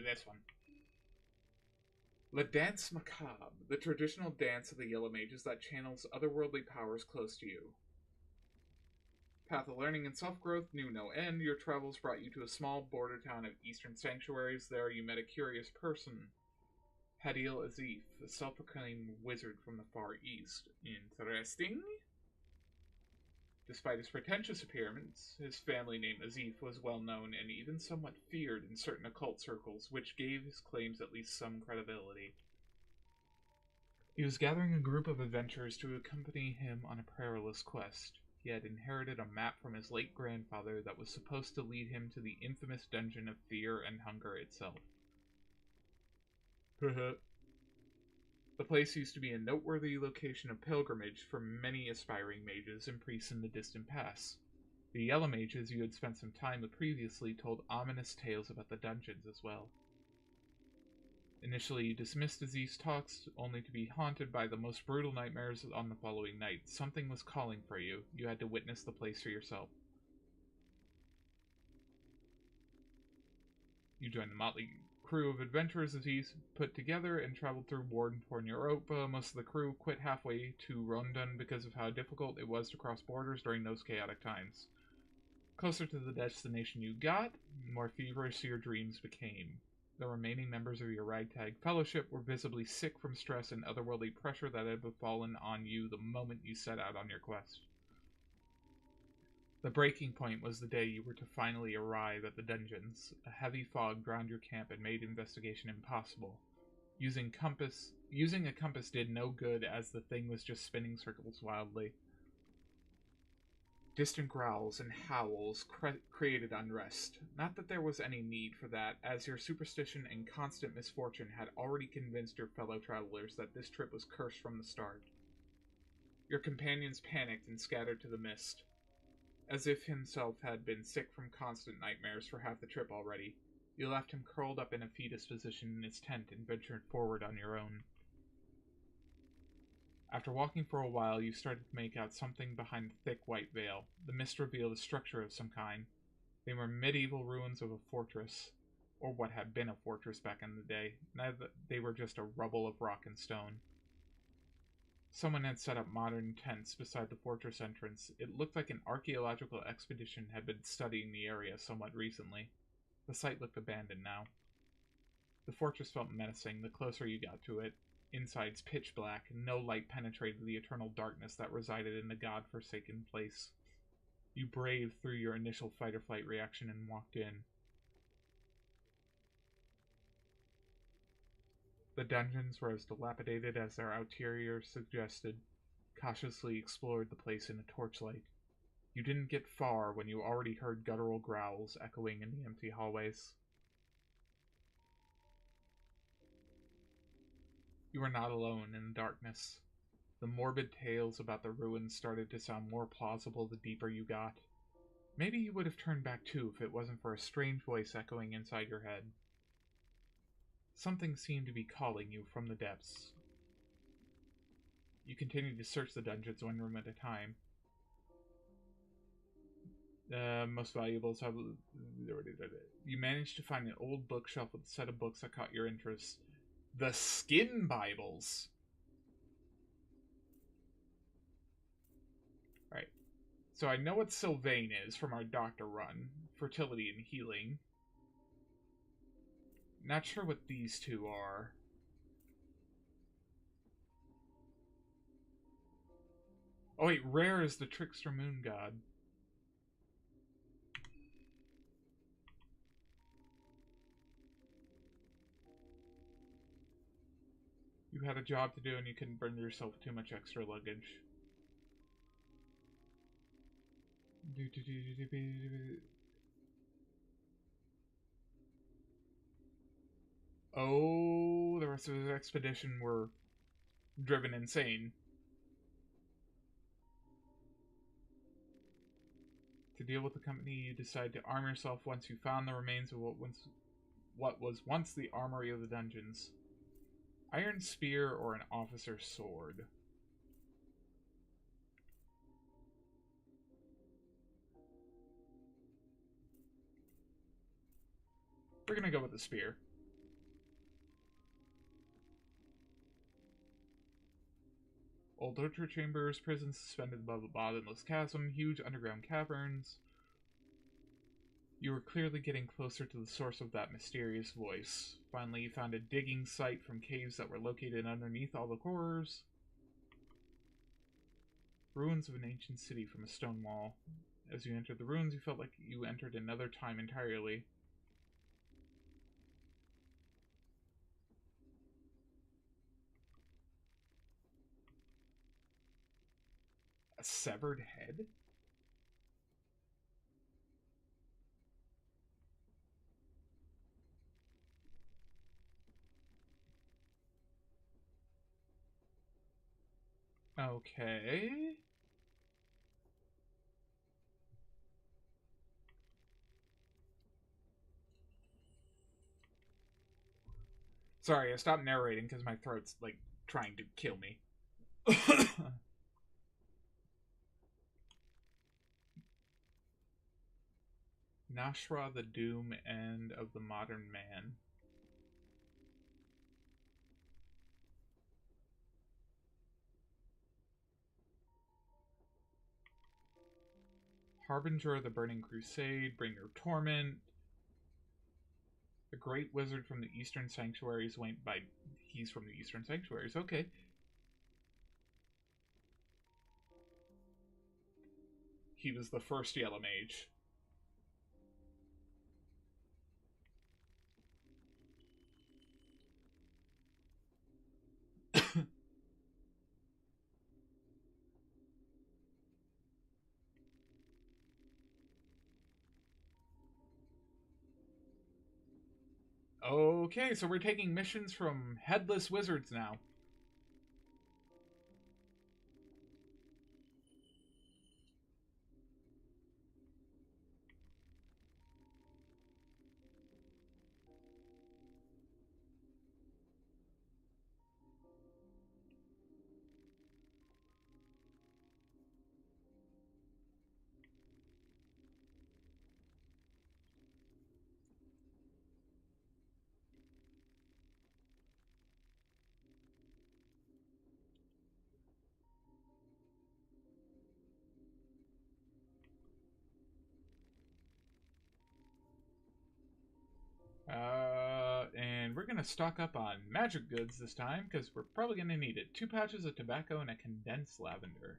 This one. La Danse Macabre, the traditional dance of the Yellow Mages that channels otherworldly powers close to you. Path of learning and self-growth knew no end. Your travels brought you to a small border town of Eastern Sanctuaries. There you met a curious person, Hadil Azif, a self-proclaimed wizard from the Far East. Interesting. Despite his pretentious appearance, his family name Azif was well known and even somewhat feared in certain occult circles, which gave his claims at least some credibility. He was gathering a group of adventurers to accompany him on a perilous quest. He had inherited a map from his late grandfather that was supposed to lead him to the infamous dungeon of fear and hunger itself. The place used to be a noteworthy location of pilgrimage for many aspiring mages and priests in the distant past. The yellow mages you had spent some time with previously told ominous tales about the dungeons as well. Initially, you dismissed these talks, only to be haunted by the most brutal nightmares on the following night. Something was calling for you. You had to witness the place for yourself. You joined the motley crew of adventurers as he put together and traveled through war-torn Europa. Most of the crew quit halfway to Rondon because of how difficult it was to cross borders during those chaotic times. Closer to the destination you got, the more feverish your dreams became. The remaining members of your ragtag fellowship were visibly sick from stress and otherworldly pressure that had befallen on you the moment you set out on your quest. The breaking point was the day you were to finally arrive at the dungeons. A heavy fog drowned your camp and made investigation impossible. Using a compass did no good, as the thing was just spinning circles wildly. Distant growls and howls created unrest. Not that there was any need for that, as your superstition and constant misfortune had already convinced your fellow travelers that this trip was cursed from the start. Your companions panicked and scattered to the mist. As if himself had been sick from constant nightmares for half the trip already, you left him curled up in a fetus position in his tent and ventured forward on your own. After walking for a while, you started to make out something behind the thick white veil. The mist revealed a structure of some kind. They were medieval ruins of a fortress, or what had been a fortress back in the day. They were just a rubble of rock and stone. Someone had set up modern tents beside the fortress entrance. It looked like an archaeological expedition had been studying the area somewhat recently. The site looked abandoned now. The fortress felt menacing the closer you got to it. Inside's pitch black, and no light penetrated the eternal darkness that resided in the god-forsaken place. You braved through your initial fight-or-flight reaction and walked in. The dungeons were as dilapidated as their interior suggested. Cautiously explored the place in a torchlight. You didn't get far when you already heard guttural growls echoing in the empty hallways. You were not alone in the darkness. The morbid tales about the ruins started to sound more plausible the deeper you got. Maybe you would have turned back too if it wasn't for a strange voice echoing inside your head. Something seemed to be calling you from the depths. You continued to search the dungeons one room at a time. Most valuables have... You managed to find an old bookshelf with a set of books that caught your interest. The Skin Bibles. Alright. So I know what Sylvain is from our doctor run. Fertility and healing. Not sure what these two are. Oh wait, Rare is the trickster moon god. You had a job to do and you couldn't bring yourself too much extra luggage. Oh, the rest of his expedition were driven insane. To deal with the company, you decide to arm yourself once you found the remains of what was once the armory of the dungeons. Iron spear or an officer's sword. We're gonna go with the spear. Old torture chambers, prisons suspended above a bottomless chasm, huge underground caverns. You were clearly getting closer to the source of that mysterious voice. Finally, you found a digging site from caves that were located underneath all the horrors. Ruins of an ancient city from a stone wall. As you entered the ruins, you felt like you entered another time entirely. A severed head? Okay. Sorry, I stopped narrating because my throat's, like, trying to kill me. Nashra, the doom end of the modern man. Harbinger of the Burning Crusade, Bringer of Torment. The Great Wizard from the Eastern Sanctuaries went by... He's from the Eastern Sanctuaries, okay. He was the first Yellow Mage. Okay, so we're taking missions from Headless Wizards now. And we're gonna stock up on magic goods this time, because we're probably gonna need it. 2 pouches of tobacco and a condensed lavender.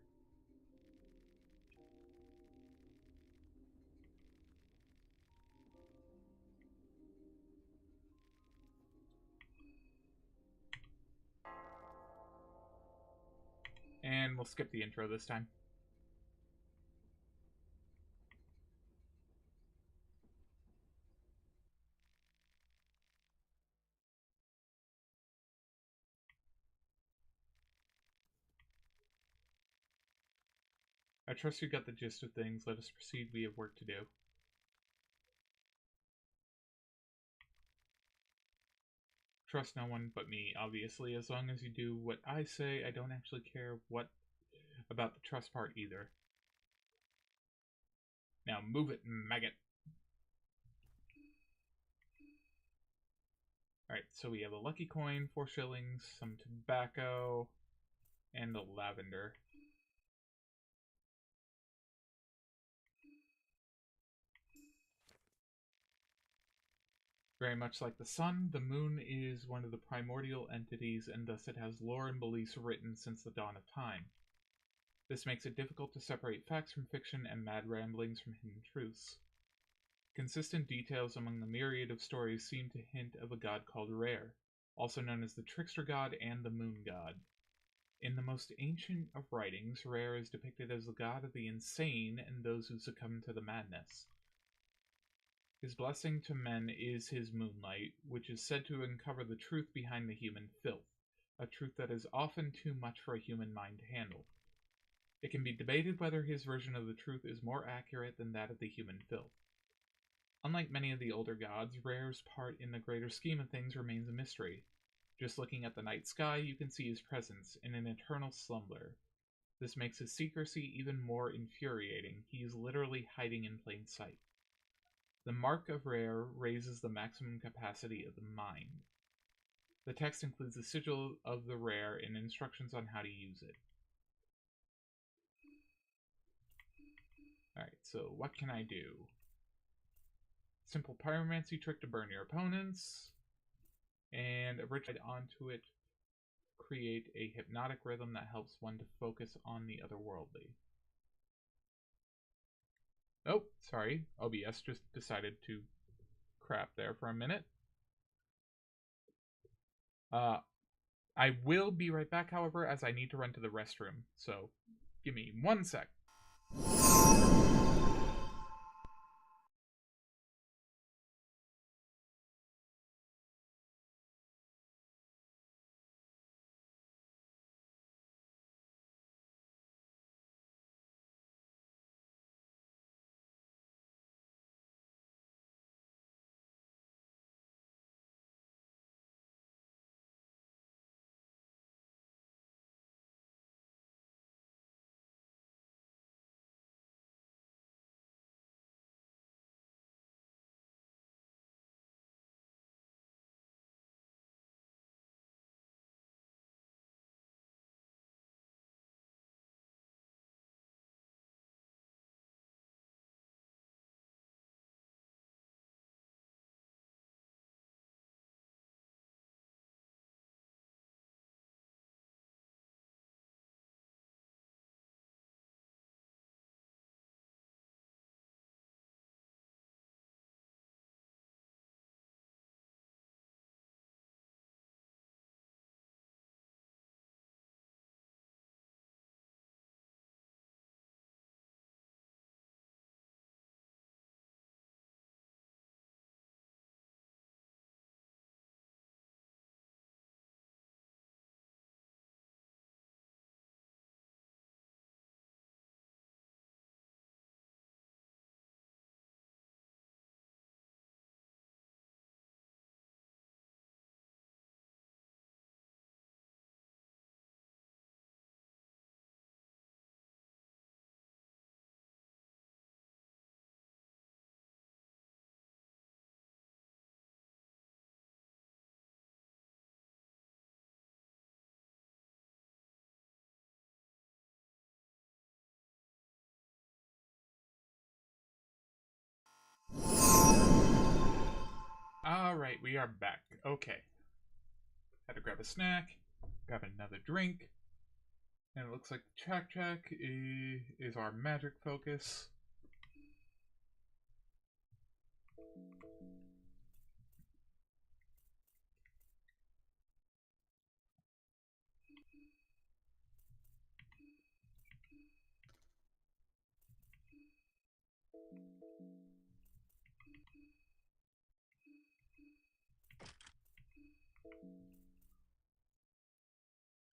And we'll skip the intro this time. I trust you got the gist of things. Let us proceed. We have work to do. Trust no one but me, obviously. As long as you do what I say, I don't actually care what about the trust part either. Now move it, maggot. Alright, so we have a lucky coin, 4 shillings, some tobacco, and a lavender. Very much like the sun, the moon is one of the primordial entities, and thus it has lore and beliefs written since the dawn of time. This makes it difficult to separate facts from fiction and mad ramblings from hidden truths. Consistent details among the myriad of stories seem to hint of a god called Rare, also known as the trickster god and the moon god. In the most ancient of writings, Rare is depicted as the god of the insane and those who succumb to the madness. His blessing to men is his moonlight, which is said to uncover the truth behind the human filth, a truth that is often too much for a human mind to handle. It can be debated whether his version of the truth is more accurate than that of the human filth. Unlike many of the older gods, Rare's part in the greater scheme of things remains a mystery. Just looking at the night sky, you can see his presence in an eternal slumber. This makes his secrecy even more infuriating. He is literally hiding in plain sight. The mark of Rare raises the maximum capacity of the mind. The text includes a sigil of the Rare and instructions on how to use it. Alright, so what can I do? Simple pyromancy trick to burn your opponents. And a ritual onto it. Create a hypnotic rhythm that helps one to focus on the otherworldly. Oh, sorry. OBS just decided to crap there for a minute. I will be right back, however, as I need to run to the restroom. So, give me 1 sec. Alright, we are back. Okay. Had to grab a snack, grab another drink, and it looks like the track is our magic focus.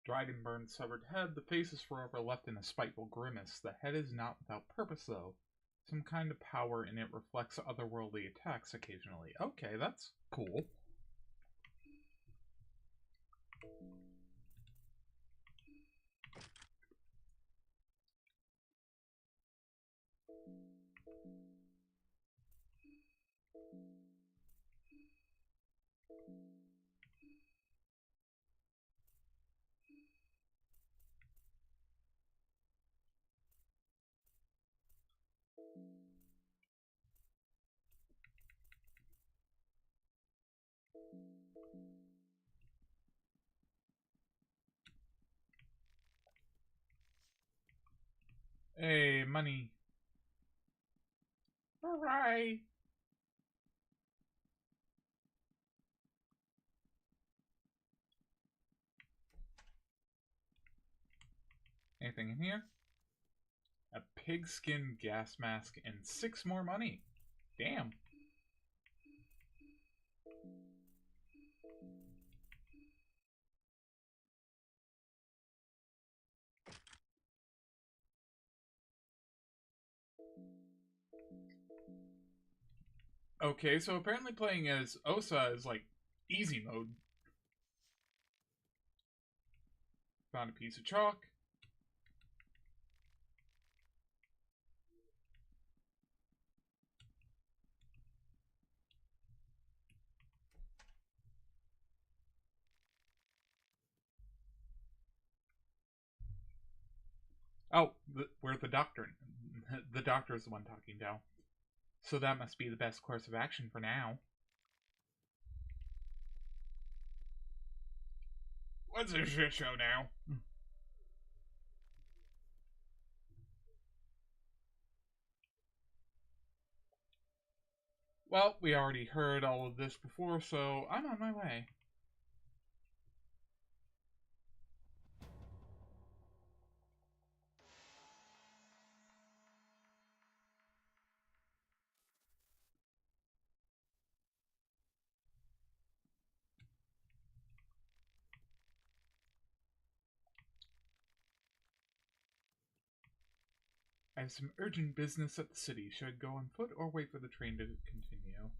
Dried and burned severed head, the face is forever left in a spiteful grimace. The head is not without purpose, though. Some kind of power in it reflects otherworldly attacks occasionally. Okay, that's cool. Hey, money. Hooray! Anything in here? A pigskin gas mask and 6 more money. Damn. Okay, so apparently playing as Osa is like easy mode. Found a piece of chalk. Oh, we're the doctor. The doctor is the one talking now. So that must be the best course of action for now. What's a shit show now? Well, we already heard all of this before, so I'm on my way. I have some urgent business at the city. Should I go on foot or wait for the train to continue?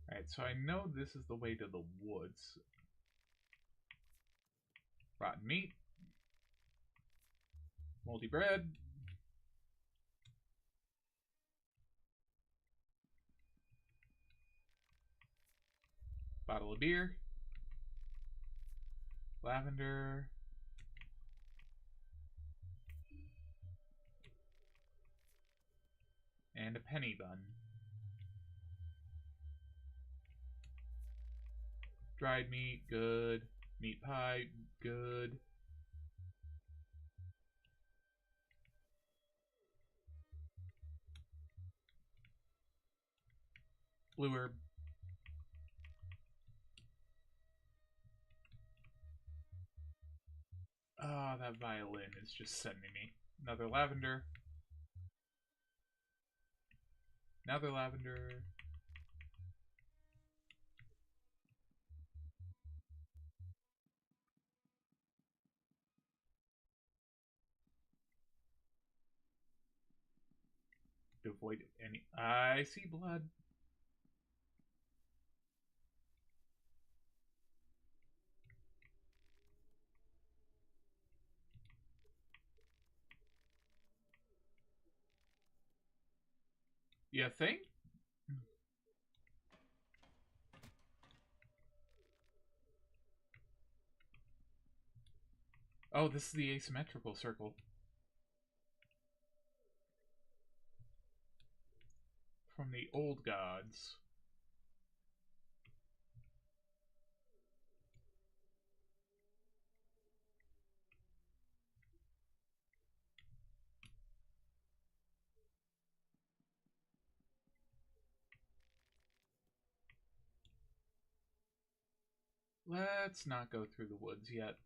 Alright, so I know this is the way to the woods. Rotten meat. Moldy bread. Bottle of beer. Lavender. And a penny bun. Dried meat, good. Meat pie, good. Blue herb. Ah, oh, that violin is just sending me. Another lavender. Another lavender. To avoid any... I see blood. You think? Oh, this is the asymmetrical circle. From the old gods. Let's not go through the woods yet.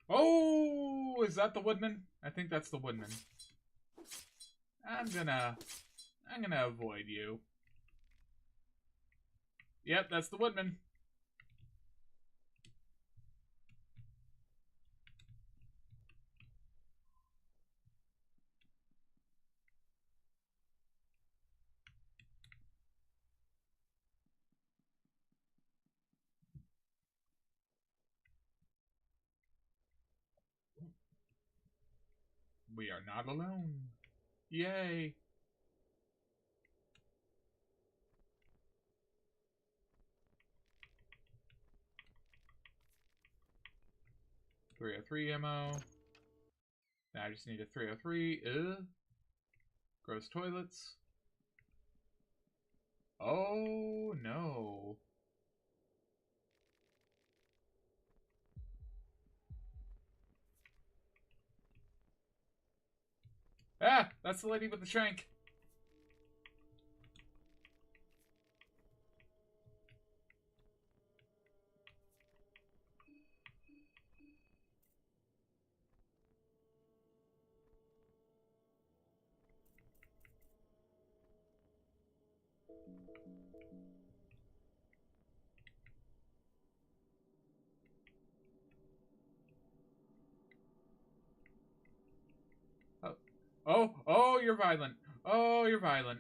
Oh, is that the woodman? I think that's the woodman. I'm gonna avoid you. Yep, that's the woodman. We are not alone. Yay. .303 ammo. Now I just need a .303. Gross toilets. Oh no. Ah, that's the lady with the shank. Oh, oh, you're violent. Oh, you're violent.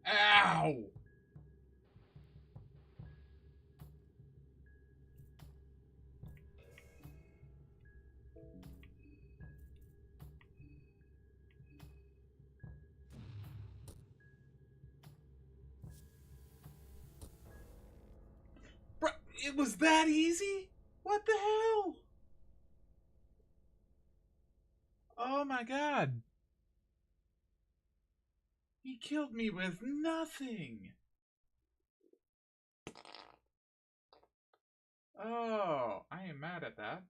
Ow! Bruh, it was that easy? What the hell? Oh my god. He killed me with nothing. Oh, I am mad at that.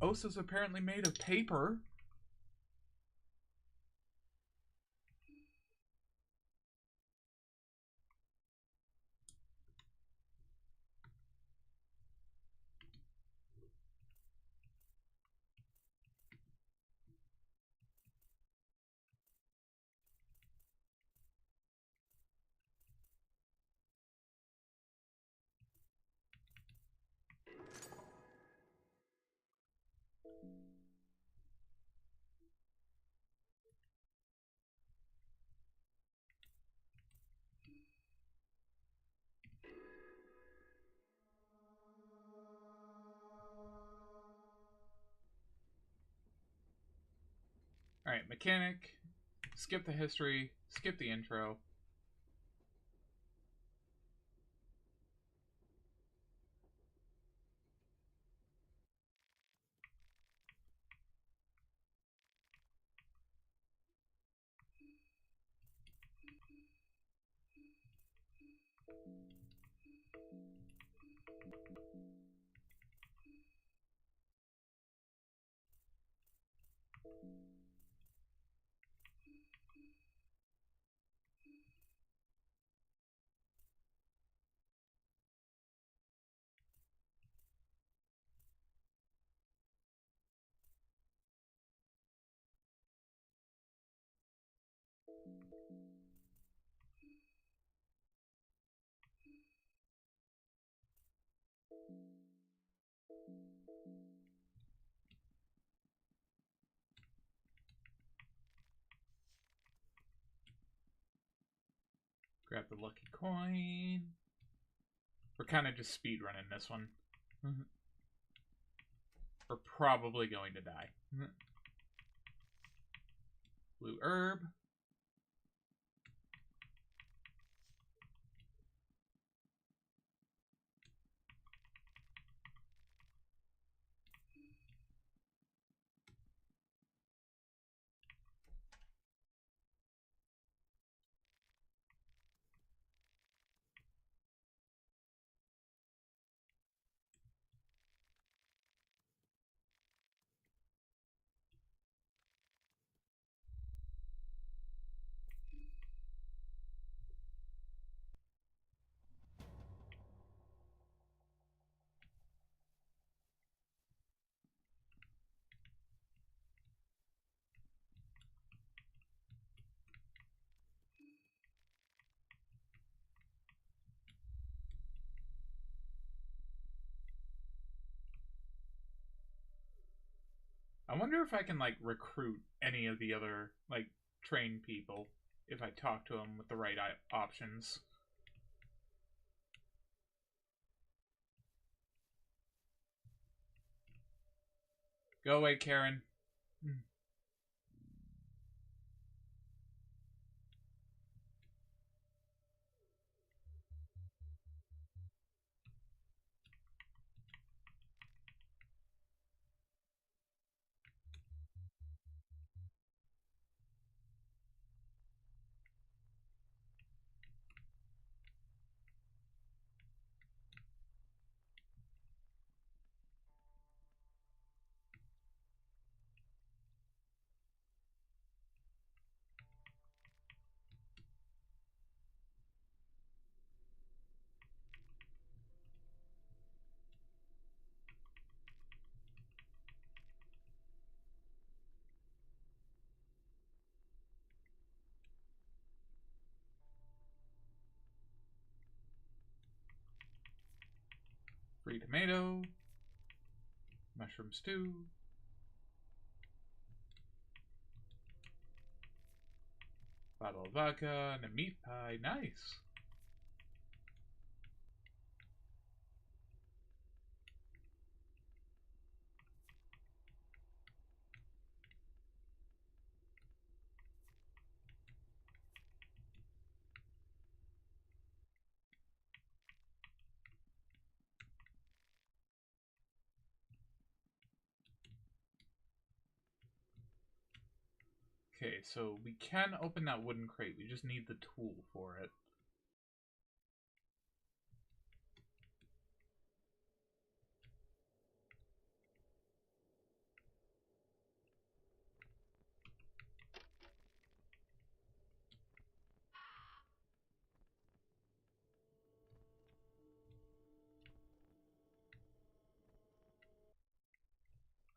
Osa's apparently made of paper. Alright, mechanic. Skip the history. Skip the intro. grab the lucky coin. We're kind of just speedrunning this one. We're probably going to die. Blue herb. I wonder if I can, like, recruit any of the other, like, trained people if I talk to them with the right options. Go away, Karen. Free tomato. Mushroom stew. Bottle of vodka and a meat pie. Nice. Okay, so we can open that wooden crate. We just need the tool for it.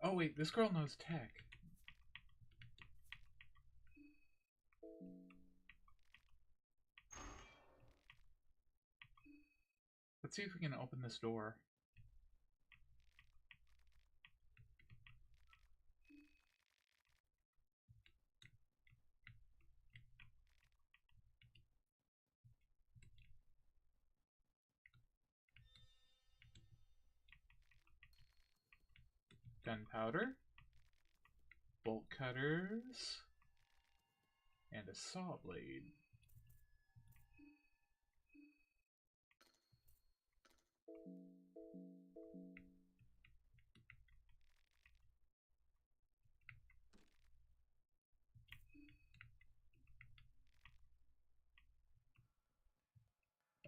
Oh wait, this girl knows tech. Let's see if we can open this door. Gunpowder. Bolt cutters. And a saw blade.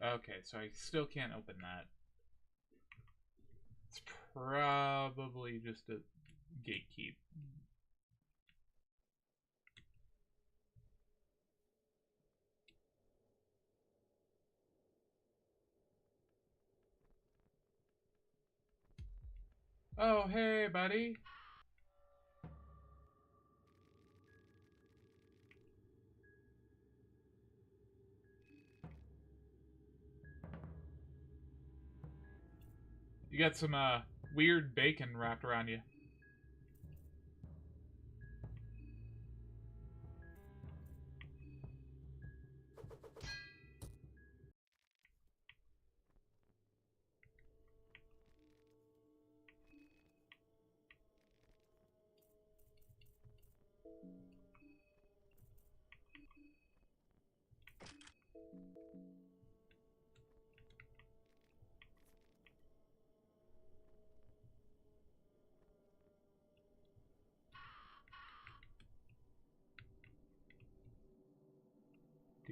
Okay, so I still can't open that. It's probably just a gatekeep. Oh, hey, buddy. You got some, weird bacon wrapped around you.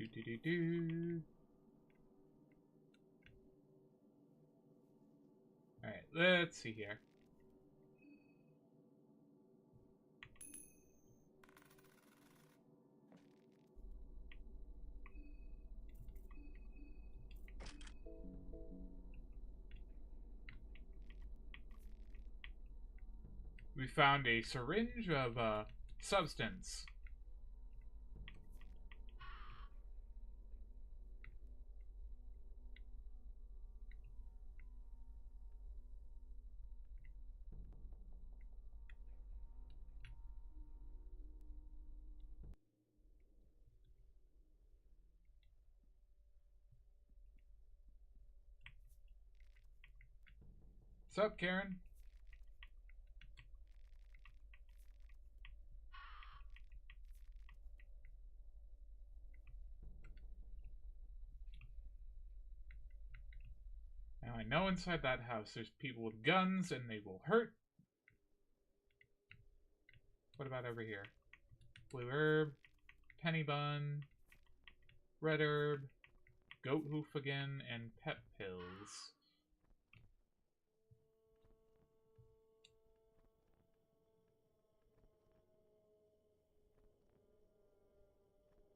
Do. Alright, let's see here. We found a syringe of substance. What's up, Karen? Now I know inside that house there's people with guns and they will hurt. What about over here? Blue herb, penny bun, red herb, goat hoof again, and pet pills.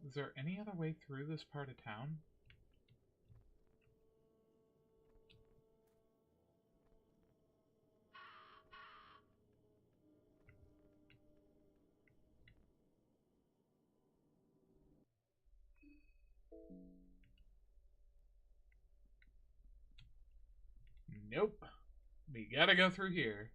Is there any other way through this part of town? Nope. We gotta go through here.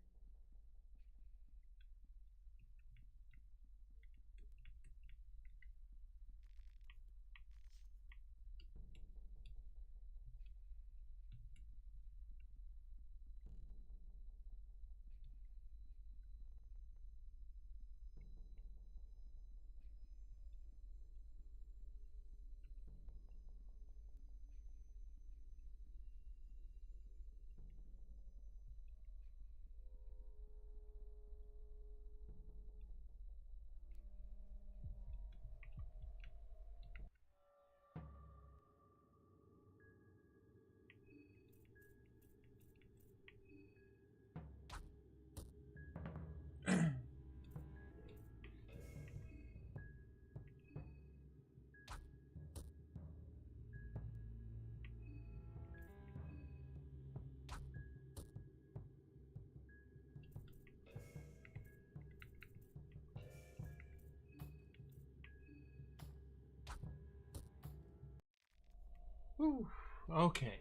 Whew. Okay.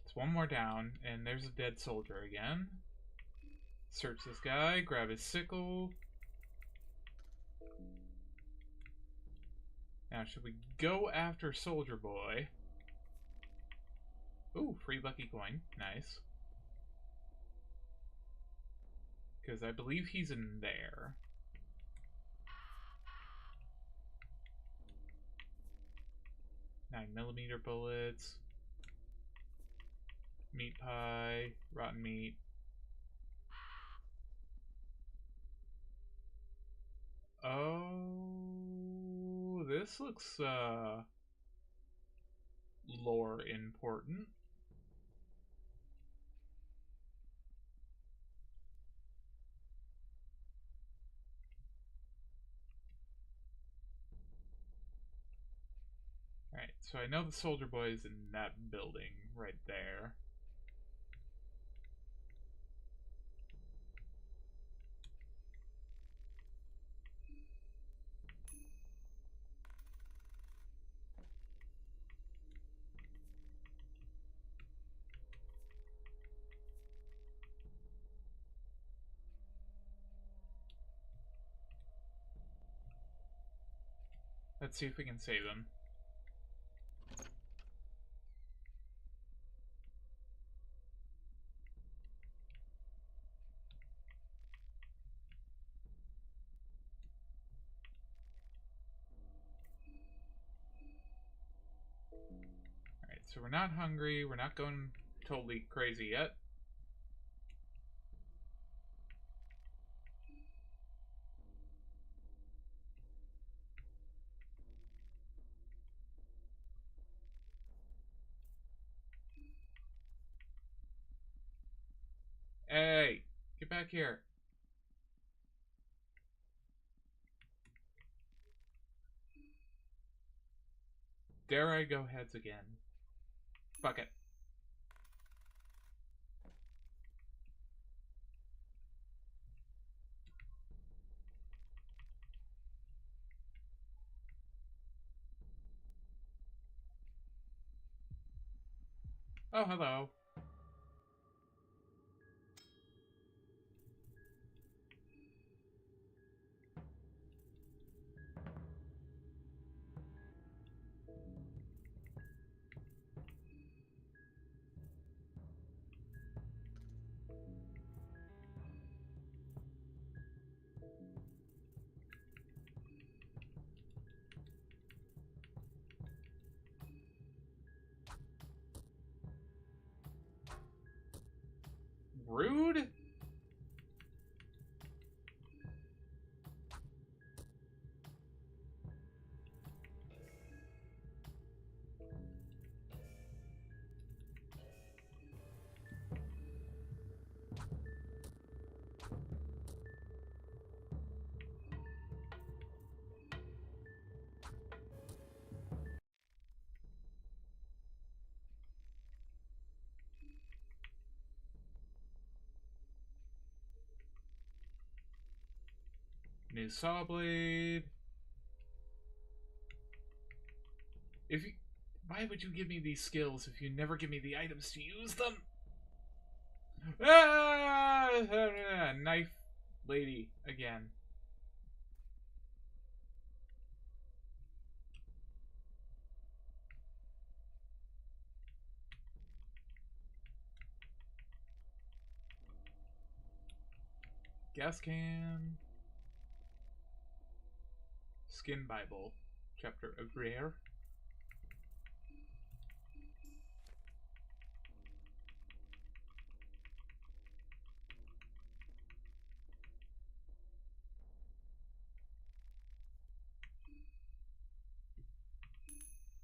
It's one more down, and there's a dead soldier again. Search this guy, grab his sickle. Now, should we go after Soldier Boy? Ooh, free lucky coin. Nice. Because I believe he's in there. 9mm bullets. Meat pie. Rotten meat. Oh, this looks, lore important. Alright, so I know the Soldier Boy is in that building right there. Let's see if we can save him. Alright, so we're not hungry, we're not going totally crazy yet. Get back here. Dare I go heads again? Fuck it. Oh, hello. Rude? New saw blade. If you, why would you give me these skills if you never give me the items to use them? Ah, knife lady again. Gas can. Skin Bible. Chapter of Rare.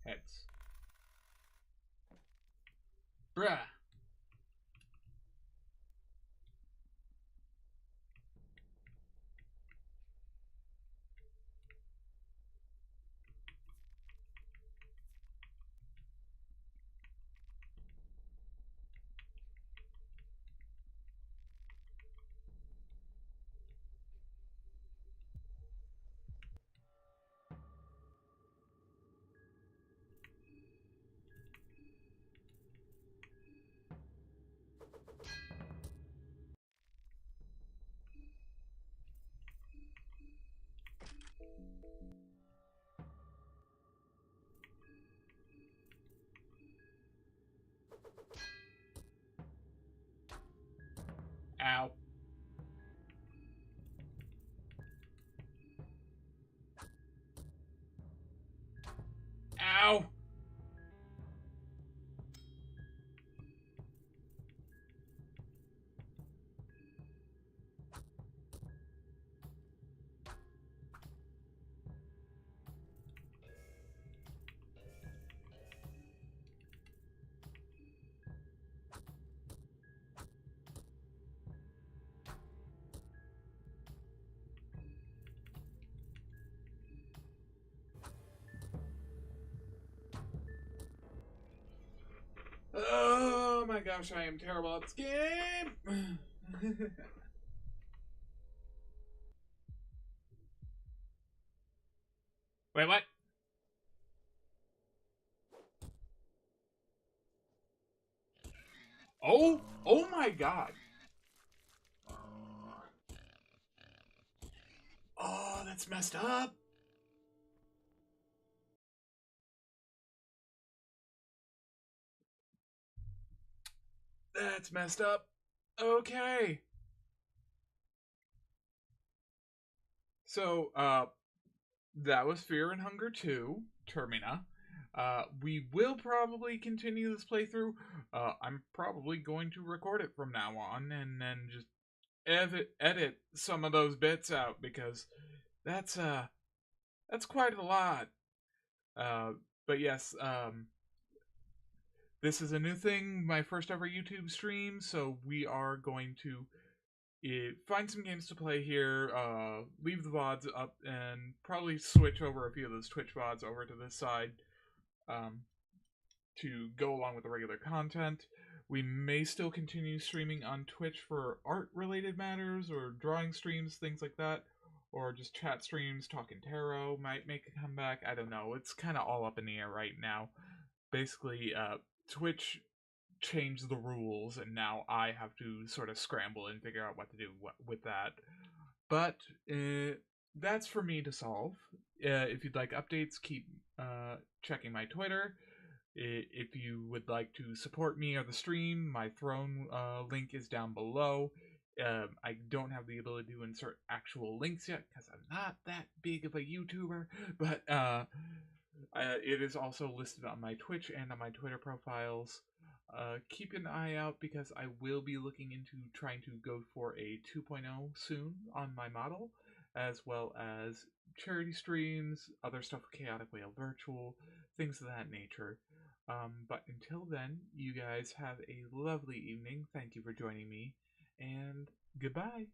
Heads. Bruh. Ow. Ow! Oh my gosh, I am terrible at this game! Wait, what? Oh! Oh my god! Oh, that's messed up! That's messed up. Okay. So, that was Fear and Hunger 2, Termina. We will probably continue this playthrough. I'm probably going to record it from now on and then just edit some of those bits out because that's quite a lot. But yes, this is a new thing, my first ever YouTube stream, so we are going to find some games to play here, leave the VODs up, and probably switch over a few of those Twitch VODs over to this side to go along with the regular content. We may still continue streaming on Twitch for art-related matters, or drawing streams, things like that, or just chat streams, talking tarot might make a comeback. I don't know. It's kind of all up in the air right now. Basically, Twitch changed the rules, and now I have to sort of scramble and figure out what to do with that. But that's for me to solve. If you'd like updates, keep checking my Twitter. If you would like to support me or the stream, my Throne link is down below. I don't have the ability to insert actual links yet because I'm not that big of a YouTuber, but it is also listed on my Twitch and on my Twitter profiles. Keep an eye out because I will be looking into trying to go for a 2.0 soon on my model, as well as charity streams, other stuff with Chaotic Whale Virtual, things of that nature. But until then, you guys have a lovely evening. Thank you for joining me, and goodbye.